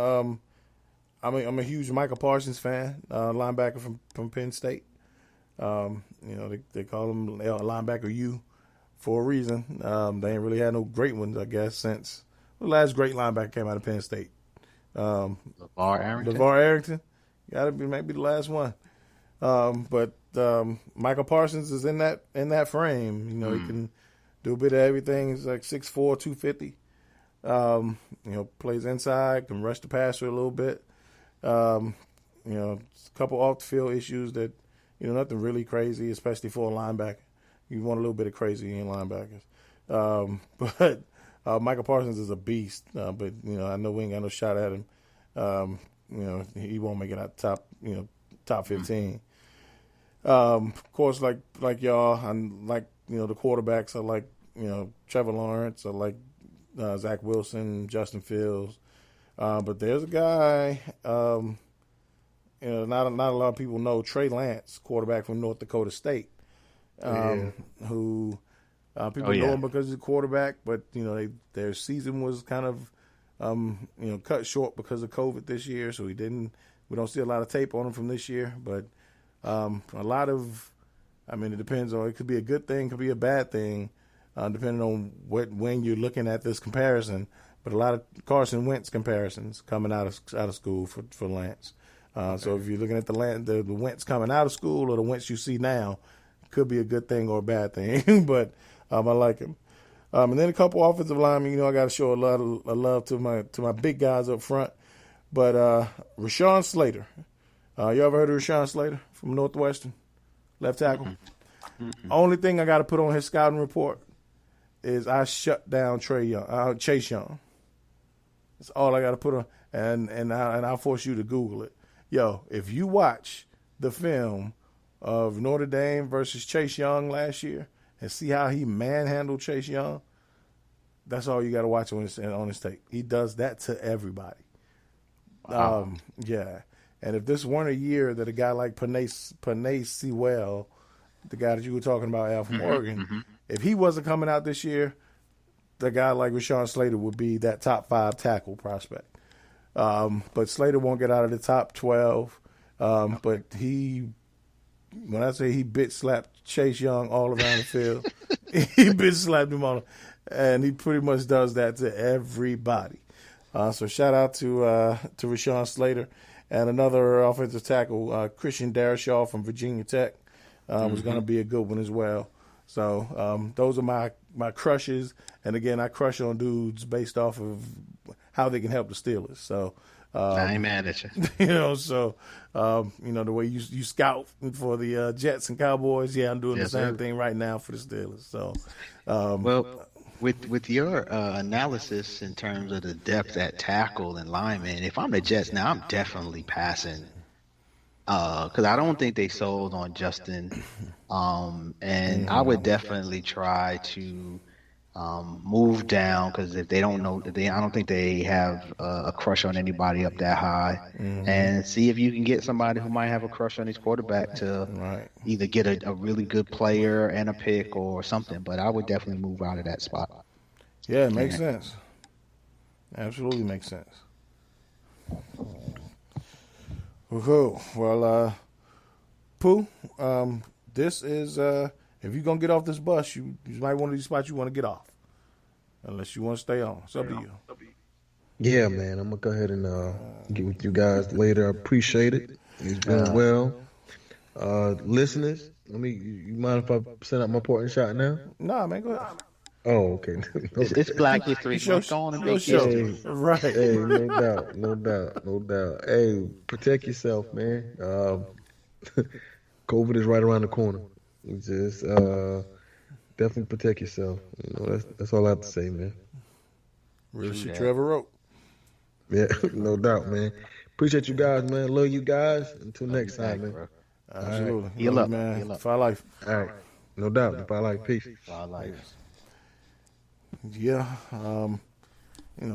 I'm a huge Michael Parsons fan, linebacker from Penn State. They call him linebacker U for a reason. They ain't really had no great ones, I guess, since the last great linebacker came out of Penn State. LeVar Arrington, gotta be maybe the last one. But Michael Parsons is in that frame. He can do a bit of everything. He's like 6'4", 250. Plays inside, can rush the passer a little bit. A couple off the field issues that, nothing really crazy, especially for a linebacker. You want a little bit of crazy in linebackers. But Michael Parsons is a beast. But I know we ain't got no shot at him. He won't make it out top 15. Of course, like y'all, I like the quarterbacks. I like Trevor Lawrence. I like Zach Wilson, Justin Fields. But there's a guy, not a lot of people know, Trey Lance, quarterback from North Dakota State, who people know him because he's a quarterback, but their season was kind of cut short because of COVID this year, so we don't see a lot of tape on him from this year. But a lot of, it depends on, it could be a good thing, could be a bad thing. Depending on when you're looking at this comparison, but a lot of Carson Wentz comparisons coming out of school for Lance. So if you're looking at the Wentz coming out of school or the Wentz you see now, it could be a good thing or a bad thing. But I like him. And then a couple offensive linemen. I got to show a lot of love to my big guys up front. But Rashawn Slater, you ever heard of Rashawn Slater from Northwestern, left tackle? Mm-hmm. Only thing I got to put on his scouting report is I shut down Chase Young. That's all I got to put on, and I'll force you to Google it. Yo, if you watch the film of Notre Dame versus Chase Young last year and see how he manhandled Chase Young, that's all you got to watch on his tape. He does that to everybody. Wow. And if this weren't a year that a guy like Panay Sewell, the guy that you were talking about, Al from Oregon, if he wasn't coming out this year, the guy like Rashawn Slater would be that top 5 tackle prospect. But Slater won't get out of the top 12. But when I say he bitch slapped Chase Young all around the field, he bitch slapped him all, and he pretty much does that to everybody. So shout out to Rashawn Slater. And another offensive tackle, Christian Darrisaw from Virginia Tech, was going to be a good one as well. So those are my crushes. And again, I crush on dudes based off of how they can help the Steelers. So I ain't mad at you. The way you scout for the Jets and Cowboys, I'm doing the same thing right now for the Steelers. So with your analysis in terms of the depth at tackle and lineman, if I'm the Jets now, I'm definitely passing. Because I don't think they sold on Justin. And I would definitely try to move down because if they don't know, I don't think they have a crush on anybody up that high, and see if you can get somebody who might have a crush on these quarterback to Right. either get a really good player and a pick or something. But I would definitely move out of that spot. Yeah, it makes Yeah. sense. Absolutely makes sense. Cool. Well, Pooh, this is if you're gonna get off this bus, you might one of these spots you want to get off, unless you want to stay on. It's up to you. Yeah, man. I'm gonna go ahead and get with you guys later. I appreciate it. It's been well. Listeners, you mind if I send out my important shot now? Nah, man, go ahead. Oh, okay. It's Black History It's your, Month. Go on and your make show. history. Right. Hey, no doubt, no doubt, no doubt. Hey, protect yourself, man. COVID is right around the corner. Just definitely protect yourself. That's all I have to say, man. Real shit you ever wrote. Yeah, no doubt, man. Appreciate you guys, man. Love you guys. Until next time, man. Bro. Absolutely. Heal Love up, you, man. heal up. Defy life. All right, no doubt. If I like peace. Our life. Yeah.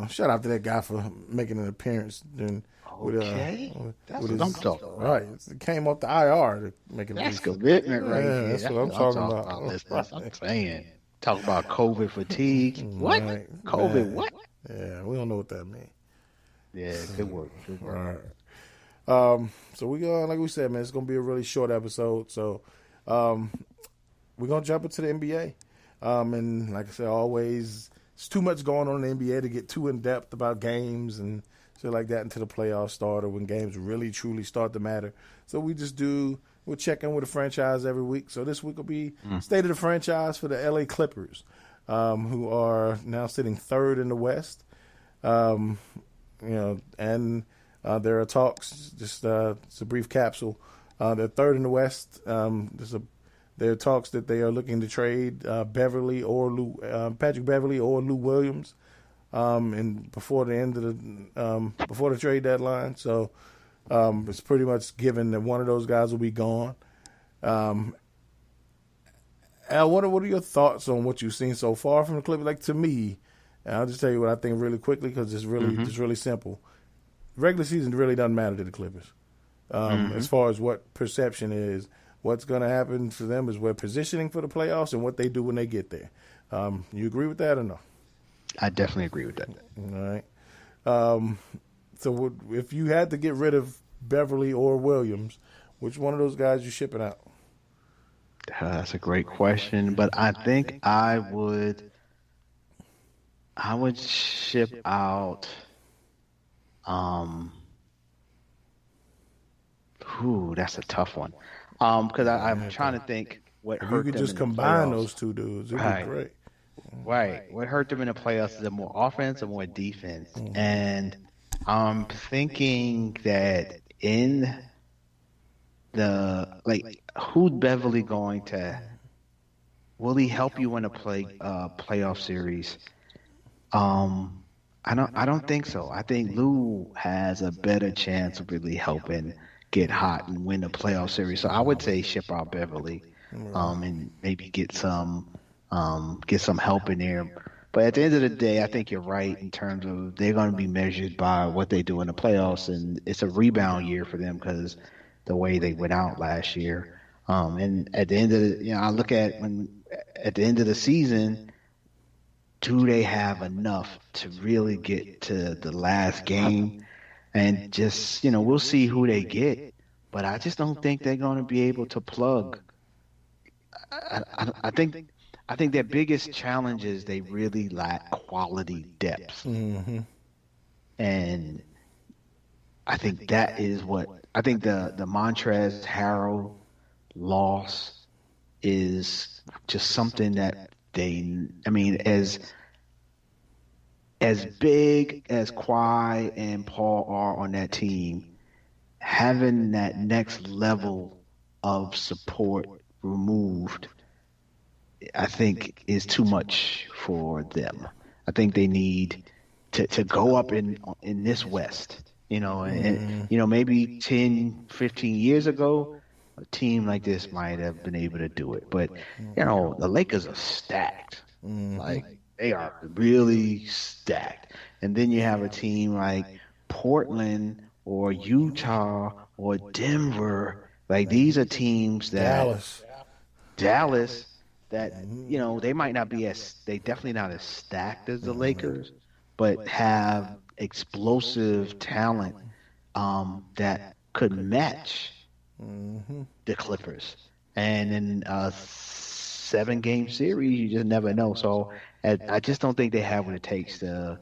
Shout out to that guy for making an appearance. Okay. That's what I'm talking about. Right. It came off the IR to make it. That's commitment right Yeah, here. that's what I'm talking about. Listeners. I'm saying. Talk about COVID fatigue. What? Right. COVID Man. what? Yeah, we don't know what that means. Yeah, good work. Good work. Right. So we like we said, man, it's gonna be a really short episode. So we're gonna jump into the NBA. And like I said, always it's too much going on in the NBA to get too in depth about games and shit like that until the playoffs start or when games really truly start to matter. So we'll check in with the franchise every week. So this week will be state of the franchise for the LA Clippers, who are now sitting third in the West. And there are talks. Just it's a brief capsule. They're third in the West. There are talks that they are looking to trade Patrick Beverly or Lou Williams, and before the end of before the trade deadline. So it's pretty much given that one of those guys will be gone. Al, what are your thoughts on what you've seen so far from the Clippers? Like, to me, and I'll just tell you what I think really quickly because it's really simple. Regular season really doesn't matter to the Clippers. As far as what perception is, what's going to happen for them is we're positioning for the playoffs and what they do when they get there. You agree with that or no? I definitely agree with that. All right. So if you had to get rid of Beverly or Williams, which one of those guys you shipping out? That's a great question, but I think I would ship out. That's a tough one. Because I'm trying to think what If hurt you could them just in combine the playoffs. those two dudes, it'd Right. be great. Right. What hurt them in the playoffs is the more offense or more defense. And I'm thinking that in who's Beverly going to? Will he help you win a playoff series? I don't think so. I think Lou has a better chance of really helping get hot and win the playoff series. So I would say ship out Beverly, and maybe get some help in there. But at the end of the day, I think you're right in terms of they're going to be measured by what they do in the playoffs, and it's a rebound year for them because the way they went out last year. And at the end of I look at at the end of the season, do they have enough to really get to the last game? And just, we'll see who they get, but I just don't think they're going to be able to plug. I think their biggest challenge is they really lack quality depth. Mm-hmm. And I think that is I think the Montrezl Harrell loss is just something that as big as Kawhi and Paul are on that team, having that next level of support removed, I think is too much for them. I think they need to go up in this West, and maybe 10, 15 years ago, a team like this might have been able to do it. But, the Lakers are stacked. Like, They are really stacked. And then you have a team like Portland or Utah or Denver. Like these are teams that Dallas. Dallas that they might not be they definitely not as stacked as the Lakers, but have explosive talent that could match the Clippers. And in a 7-game series, you just never know. So I just don't think they have what it takes to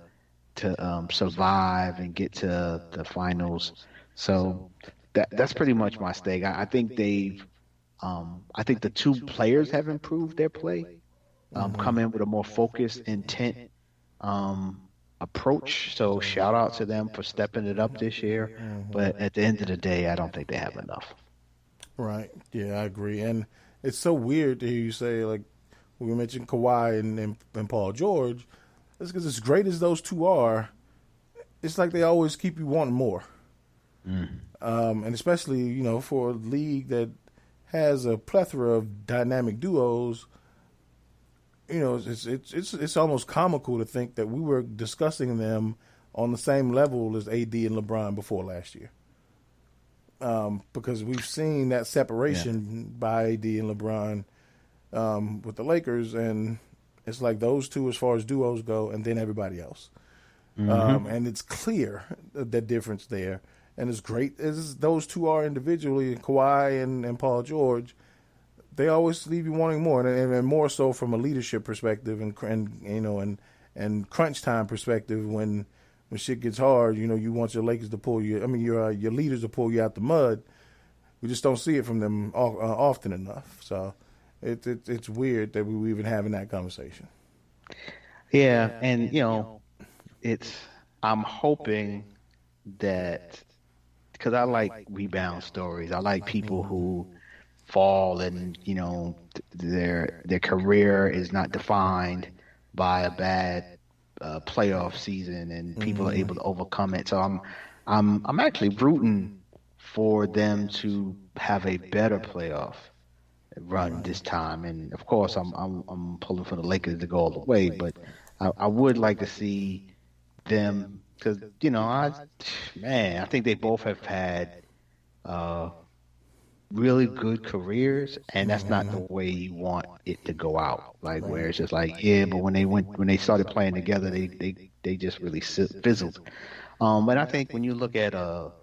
survive and get to the finals. So that's pretty much my stake. I think I think the two players have improved their play, come in with a more focused intent approach. So shout out to them for stepping it up this year. But at the end of the day, I don't think they have enough. Right. Yeah, I agree. And it's so weird to hear you say, like, we mentioned Kawhi and Paul George. It's because as great as those two are, it's like they always keep you wanting more. And especially, for a league that has a plethora of dynamic duos, it's almost comical to think that we were discussing them on the same level as AD and LeBron before last year. Because we've seen that separation by AD and LeBron with the Lakers, and it's like those two as far as duos go, and then everybody else. And it's clear the difference there. And as great as those two are individually, Kawhi and Paul George, they always leave you wanting more, and more so from a leadership perspective and crunch time perspective. When shit gets hard, you want your Lakers to pull you. I mean, your leaders to pull you out the mud. We just don't see it from them often enough. So it's weird that we were even having that conversation. Yeah, and I'm hoping that, because I like rebound stories. I like people who fall and their career is not defined by a bad playoff season, and people are able to overcome it. So I'm actually rooting for them to have a better playoff run this time. And of course, I'm pulling for the Lakers to go all the way, but I would like to see them, because I think they both have had really good careers, and that's not the way you want it to go out. Like where it's just like, yeah, but when they started playing together, they just really fizzled. But I think when you look at AD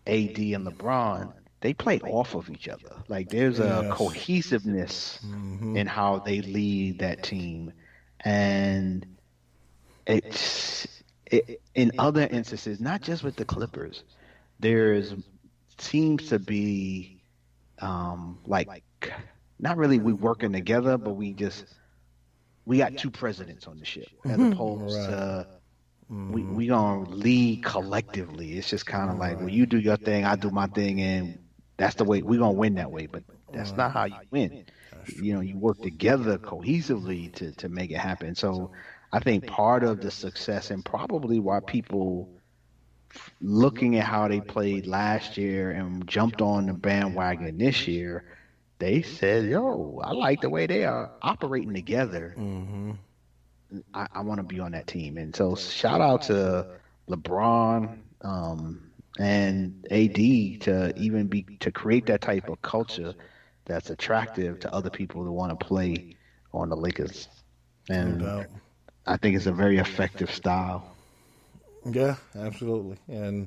and LeBron, they play off of each other. Like there's a cohesiveness in how they lead that team, and in other instances, not just with the Clippers, seems to be like not really we working together, but we got two presidents on the ship, as opposed to we gonna lead collectively. It's just kind of like, well, you do your thing, I do my thing, and that's the way we gonna win that way. But that's not how you win. You work together cohesively to make it happen. So I think part of the success, and probably why people looking at how they played last year and jumped on the bandwagon this year, they said, yo, I like the way they are operating together. I want to be on that team. And so shout out to LeBron and AD to create that type of culture that's attractive to other people who want to play on the Lakers. And I think it's a very effective style. Yeah, absolutely. And,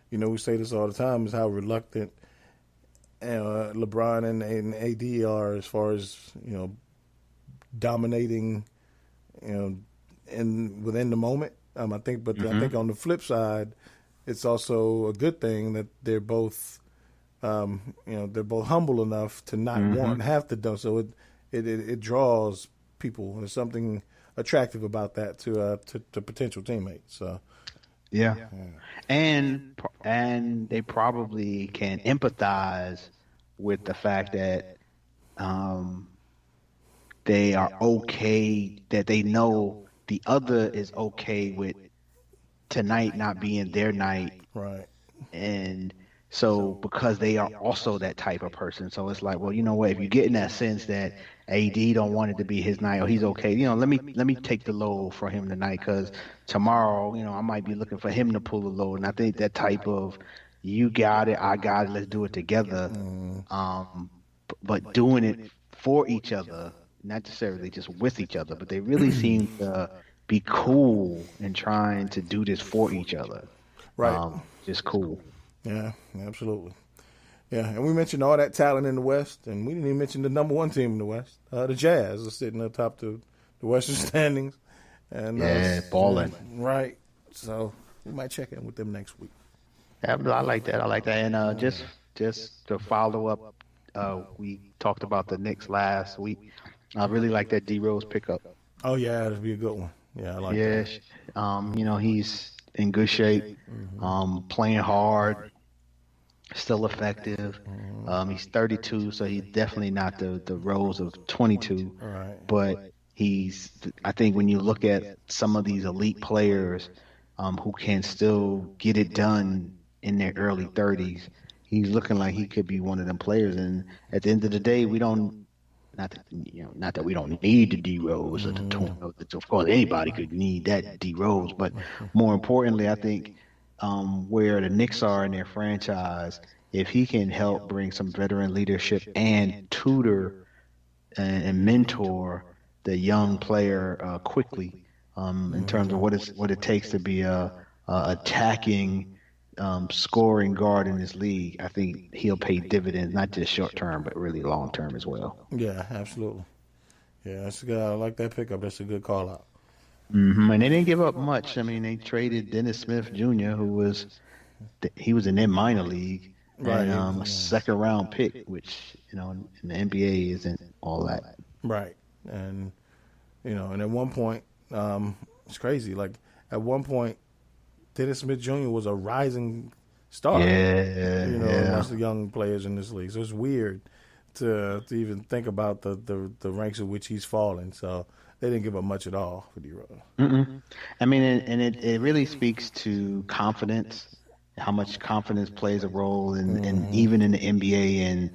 we say this all the time, is how reluctant LeBron and AD are as far as, dominating, within the moment. I think on the flip side, it's also a good thing that they're both, they're both humble enough to not have to do. So it draws people. There's something attractive about that to potential teammates. So. Yeah. And they probably can empathize with the fact that they are okay, that they know the other is okay with tonight not being their night. Right. And So because they are also that type of person, so it's like, well, you know what? If you get in that sense that AD don't want it to be his night, or he's okay, let me take the load for him tonight, because tomorrow, I might be looking for him to pull the load, and I think that type of you got it, I got it, let's do it together, um, but doing it for each other, not necessarily just with each other, but they really seem to be cool in trying to do this for each other. Right. Just cool. Yeah, absolutely. Yeah, and we mentioned all that talent in the West, and we didn't even mention the number one team in the West. The Jazz are sitting atop the Western standings. And Yeah, balling. Right. So we might check in with them next week. Yeah, I like that. I like that. And just to follow up, we talked about the Knicks last week. I really like that D Rose pickup. Oh yeah, that'd be a good one. Yeah, I like that. He's in good shape, playing hard, still effective. He's 32, so he's definitely not the Rose of 22. Right. But I think when you look at some of these elite players who can still get it done in their early 30s, he's looking like he could be one of them players. And at the end of the day, we don't, not that we don't need the D Rose or of course anybody could need that D Rose, but more importantly, I think where the Knicks are in their franchise, if he can help bring some veteran leadership and tutor and mentor the young player quickly in terms of what it takes to be a attacking scoring guard in this league, I think he'll pay dividends, not just short term, but really long term as well. Yeah, absolutely. Yeah, that's good. I like that pickup. That's a good call out. And they didn't give up much. I mean, they traded Dennis Smith Jr., who was in their minor league, Right. and a second round pick, which in the NBA isn't all that. Right. And and at one point, it's crazy. Like at one point, Dennis Smith Jr. was a rising star. Yeah, amongst the young players in this league. So it's weird to even think about the ranks of which he's fallen. So they didn't give up much at all for D-Rose. I mean, and it really speaks to confidence, how much confidence plays a role in even in the NBA, and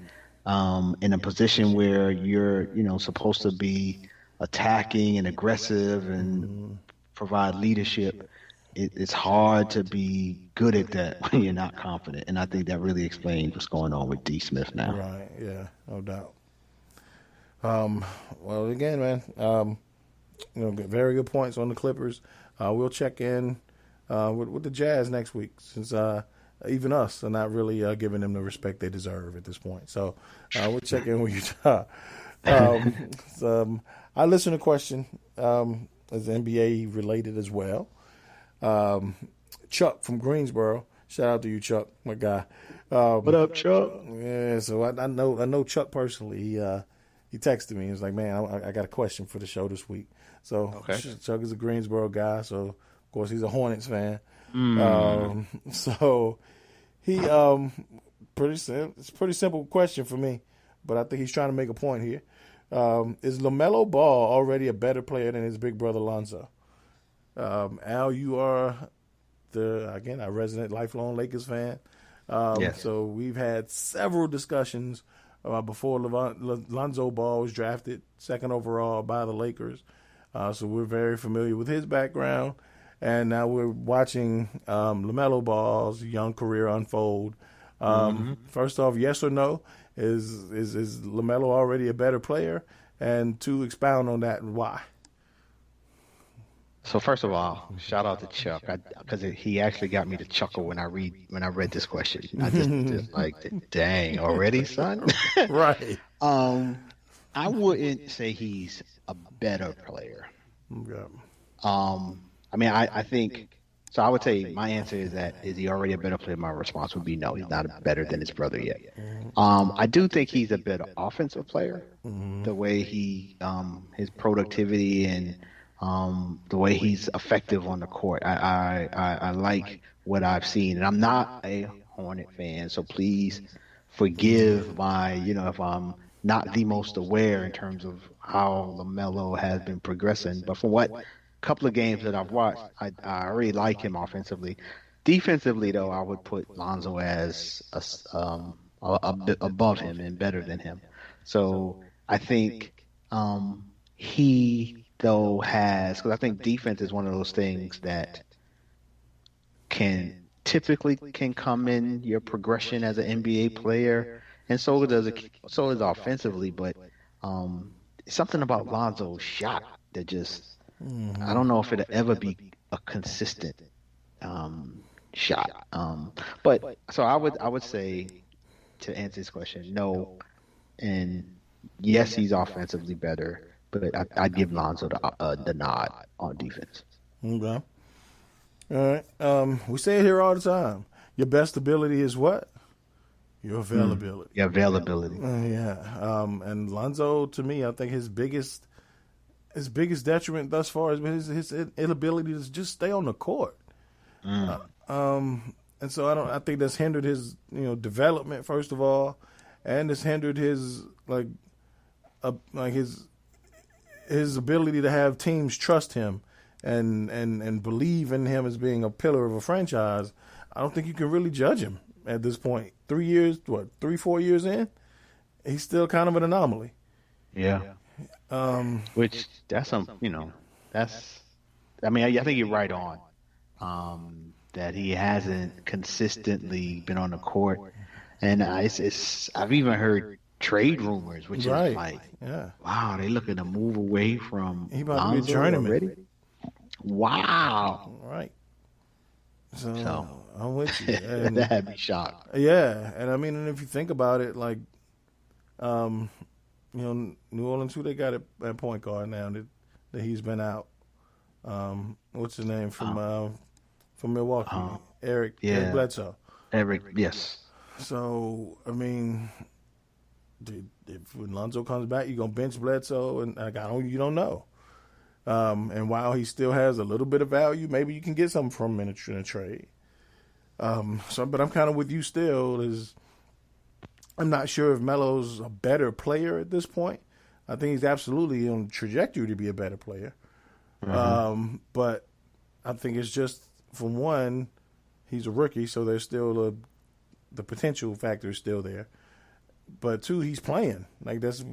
in a position where you're supposed to be attacking and aggressive and provide leadership. It's hard to be good at that when you're not confident, and I think that really explains what's going on with D. Smith now. Right? Yeah, no doubt. Well, again, man, very good points on the Clippers. We'll check in with the Jazz next week, since even us are not really giving them the respect they deserve at this point. So we'll check in with Utah. Our listener question is NBA related as well. Chuck from Greensboro. Shout out to you, Chuck, my guy. What up, Chuck? Yeah, so I know Chuck personally. He texted me. He was like, "Man, I got a question for the show this week." So okay. Chuck is a Greensboro guy, so of course he's a Hornets fan. So he it's a pretty simple question for me, but I think he's trying to make a point here. Is LaMelo Ball already a better player than his big brother Lonzo? Al, you are a resident lifelong Lakers fan. Yes. So we've had several discussions before Lonzo Ball was drafted second overall by the Lakers. So we're very familiar with his background. And now we're watching LaMelo Ball's young career unfold. First off, yes or no? Is LaMelo already a better player? And to expound on that and why. So first of all, shout out to Chuck, because he actually got me to chuckle when I read this question. I just like, dang, already, son. Right. I wouldn't say he's a better player. Okay. I mean, I think so. I would say my answer is that is he already a better player? My response would be no. He's not better than his brother yet. I do think he's a better offensive player. The way he his productivity and the way he's effective on the court. I like what I've seen, and I'm not a Hornet fan, so please forgive my, if I'm not the most aware in terms of how LaMelo has been progressing. But for what couple of games that I've watched, I already like him offensively. defensively, though, I would put Lonzo as a bit above him and better than him. So I think he though has because I think defense is one of those things that can come in your progression as an NBA player, and so is offensively. But um, something about Lonzo's shot that just I don't know if it'll ever be a consistent shot. But so I would say to answer this question, no, and yes, he's offensively better, but I'd give Lonzo the nod on defense. Okay. All right. We say it here all the time. Your best ability is what? Your availability. Yeah, availability. Yeah. And Lonzo, to me, I think his biggest detriment thus far has been his inability to just stay on the court. And so I think that's hindered his development first of all, and it's hindered his his ability to have teams trust him and believe in him as being a pillar of a franchise. I don't think you can really judge him at this point. 3 years, 4 years in, he's still kind of an anomaly. Yeah. Which that's that's. I mean, I think you're right on. That he hasn't consistently been on the court, and I've even heard trade rumors, which is like, wow, they looking to move away from he about to be a Lonzo journeyman. already. Wow. All right. So I'm with you. And, that had me shocked. Yeah, and I mean, and if you think about it, like, New Orleans, who they got at point guard now that he's been out. What's his name from Milwaukee? Eric Bledsoe. Eric, yes. So I mean, if when Lonzo comes back, you gonna bench Bledsoe, and you don't know. And while he still has a little bit of value, maybe you can get something from him in a trade. But I'm kind of with you still. I'm not sure if Melo's a better player at this point. I think he's absolutely on trajectory to be a better player. But I think it's just, for one, he's a rookie, so there's still the potential factor is still there. But two, he's playing. Like that's if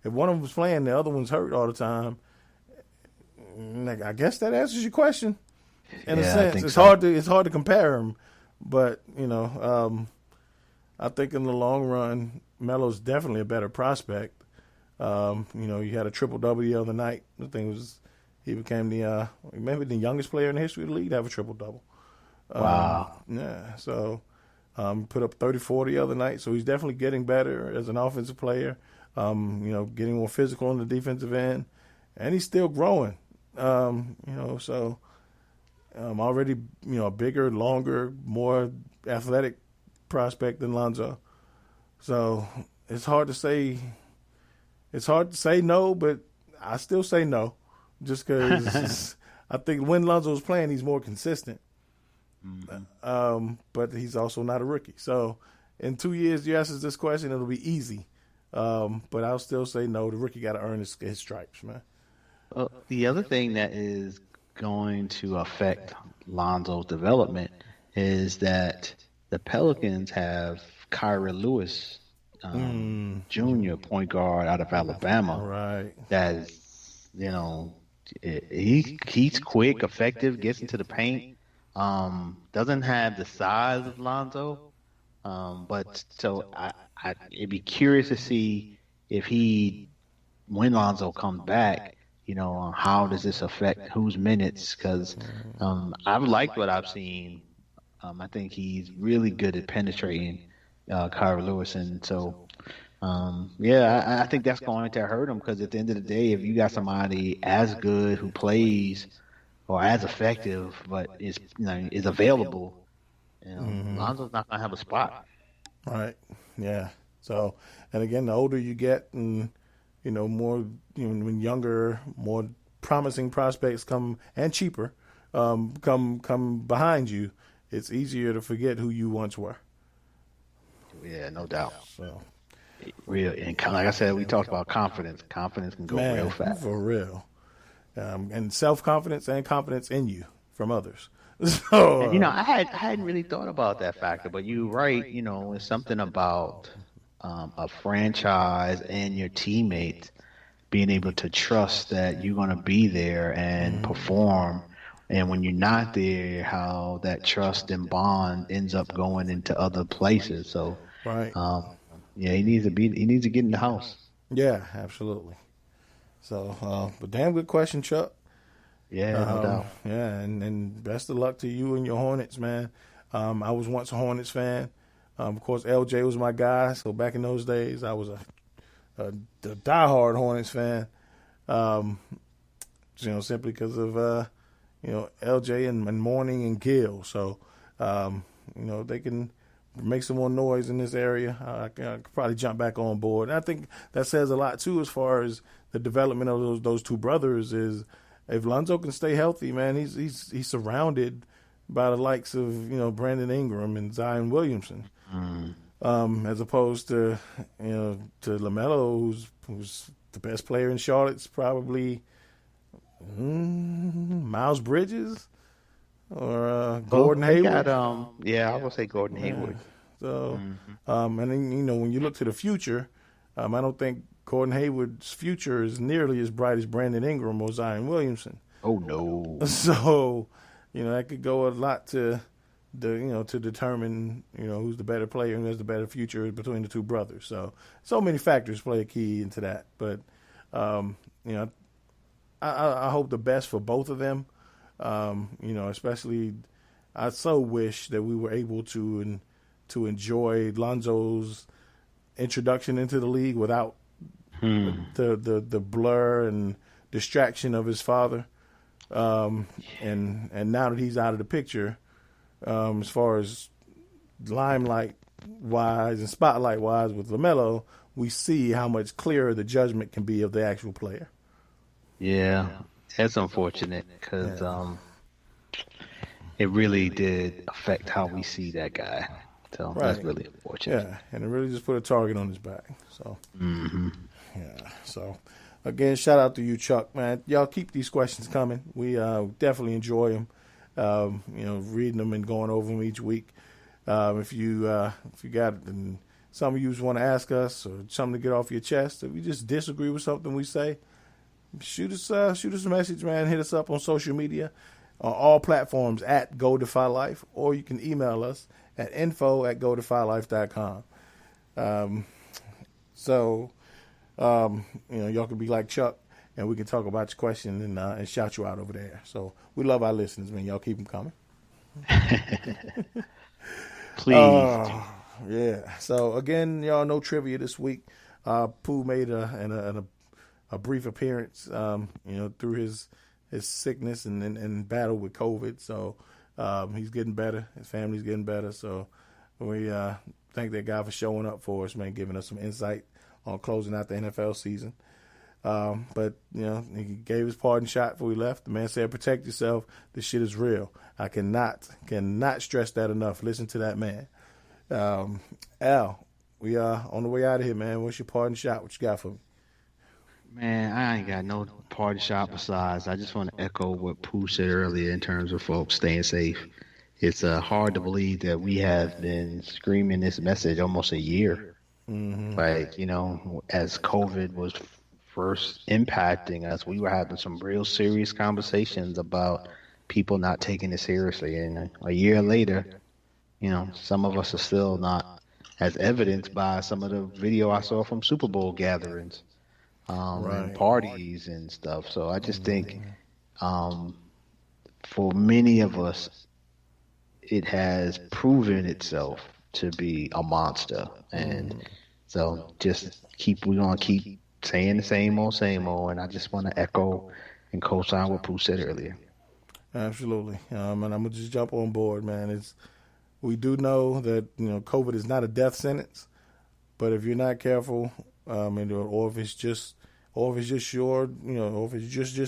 one of them's playing, the other one's hurt all the time. Like, I guess that answers your question. In a sense, it's hard to compare them, but I think in the long run, Melo's definitely a better prospect. You had a triple-double the other night. The thing was, he became maybe the youngest player in the history of the league to have a triple-double. Wow. Yeah. So, put up 34 the other night. So he's definitely getting better as an offensive player. Getting more physical on the defensive end, and he's still growing. So already a bigger, longer, more athletic prospect than Lonzo. So it's hard to say. It's hard to say no, but I still say no, just because I think when Lonzo was playing, he's more consistent. But he's also not a rookie. So in 2 years, you ask us this question, it'll be easy. But I'll still say no. The rookie got to earn his stripes, man. Well, the other thing that is going to affect Lonzo's development is that the Pelicans have Kyra Lewis, Jr., point guard out of Alabama. Right. That's he's quick, effective, gets into the paint. Doesn't have the size of Lonzo, but so I'd be curious to see if when Lonzo comes back, how does this affect whose minutes? Because I've liked what I've seen. I think he's really good at penetrating Kyra Lewis, and so I think that's going to hurt him, because at the end of the day, if you got somebody as good who plays or as effective but is available, Lonzo's not going to have a spot. Right. Yeah. So, and again, the older you get, and more, when younger, more promising prospects come, and cheaper, come behind you, it's easier to forget who you once were. Yeah, no doubt. So, real, and like I said, we talked about confidence. Confidence can go real fast. For real. And self-confidence and confidence in you, from others. So, And I hadn't really thought about that factor, but you're right. It's something about a franchise and your teammates being able to trust that you're going to be there and perform. And when you're not there, how that trust and bond ends up going into other places. So, right. yeah, he needs to get in the house. Yeah, absolutely. So, but damn good question, Chuck. Yeah, no doubt. Yeah, and best of luck to you and your Hornets, man. I was once a Hornets fan. Of course, LJ was my guy. So back in those days, I was a diehard Hornets fan. Simply because of LJ and Mourning and Gill. So, they can make some more noise in this area. I could probably jump back on board. And I think that says a lot too, as far as the development of those two brothers. Is if Lonzo can stay healthy, man, he's surrounded by the likes of Brandon Ingram and Zion Williamson, as opposed to to LaMelo, who's the best player in Charlotte's probably Miles Bridges or Gordon Hayward. I would say Gordon Hayward. So, and then when you look to the future, I don't think Gordon Hayward's future is nearly as bright as Brandon Ingram or Zion Williamson. Oh no! So, that could go a lot to to determine who's the better player and who has the better future between the two brothers. So many factors play a key into that. But I hope the best for both of them. Especially, I so wish that we were able to enjoy Lonzo's introduction into the league without the blur and distraction of his father. And now that he's out of the picture, as far as limelight wise and spotlight wise with LaMelo, we see how much clearer the judgment can be of the actual player. Yeah, that's unfortunate because it really did affect how we see that guy. So that's really unfortunate. Yeah, and it really just put a target on his back. So, yeah. So, again, shout out to you, Chuck, man. Y'all keep these questions coming. We definitely enjoy them. Reading them and going over them each week. If you got and some of you want to ask us or something to get off your chest, if you just disagree with something we say, shoot us a message, man. Hit us up on social media on all platforms at Go Defy Life, or you can email us at info@godefylife.com. Y'all can be like Chuck, and we can talk about your question and shout you out over there. So we love our listeners, man. Y'all keep them coming. Please. Yeah. So again, y'all, no trivia this week. Pooh made a brief appearance, through his sickness and battle with COVID. So he's getting better. His family's getting better. So we thank that guy for showing up for us, man, giving us some insight on closing out the NFL season. But he gave his parting shot before he left. The man said, "Protect yourself. This shit is real." I cannot stress that enough. Listen to that man. Al, we are on the way out of here, man. What's your parting shot? What you got for me? Man, I ain't got no party shot besides. I just want to echo what Pooh said earlier in terms of folks staying safe. It's hard to believe that we have been screaming this message almost a year. Like, as COVID was first impacting us, we were having some real serious conversations about people not taking it seriously. And a year later, some of us are still not, as evidenced by some of the video I saw from Super Bowl gatherings. And parties and stuff. So I just think for many of us, it has proven itself to be a monster. And so we're going to keep saying the same old. And I just want to echo and co-sign what Pooh said earlier. Absolutely. And I'm going to just jump on board, man. We do know that, COVID is not a death sentence, but if you're not careful, or if it's just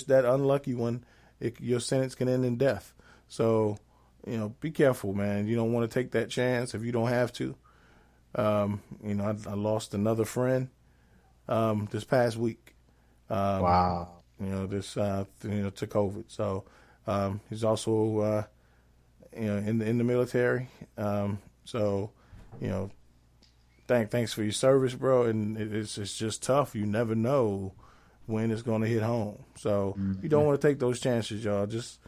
that unlucky one, your sentence can end in death. So, be careful, man. You don't want to take that chance if you don't have to. I lost another friend this past week. Wow. To COVID. So, He's also, in the military. So, thanks for your service, bro. And it's just tough. You never know when it's going to hit home. So you don't want to take those chances, y'all. Just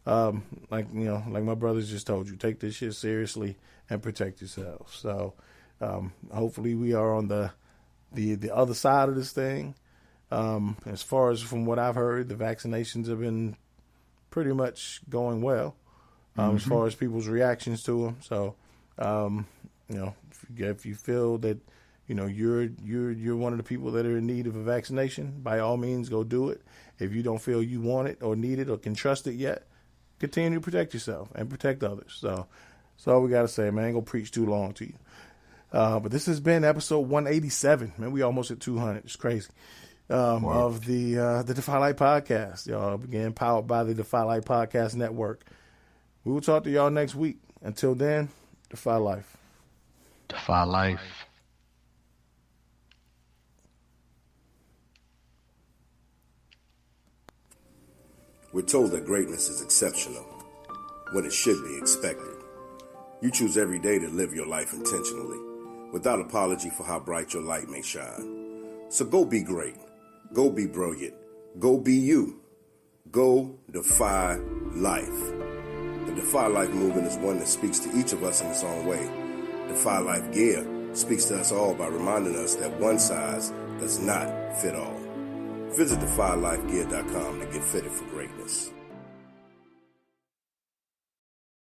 like my brothers just told you, take this shit seriously and protect yourself. So hopefully we are on the other side of this thing. As far as from what I've heard, the vaccinations have been pretty much going well. As far as people's reactions to them. So, if you feel that, you're one of the people that are in need of a vaccination, by all means, go do it. If you don't feel you want it or need it or can trust it yet, continue to protect yourself and protect others. So that's all we got to say, man. I ain't going to preach too long to you. But this has been episode 187. Man, we almost at 200. It's crazy. Of the Defy Life podcast. Y'all, again, powered by the Defy Life Podcast Network. We will talk to y'all next week. Until then, Defy Life. Defy Life. We're told that greatness is exceptional when it should be expected. You choose every day to live your life intentionally, without apology for how bright your light may shine. So go be great. Go be brilliant. Go be you. Go defy life. The Defy Life movement is one that speaks to each of us in its own way. Defy Life Gear speaks to us all by reminding us that one size does not fit all. Visit defylifegear.com to get fitted for greatness.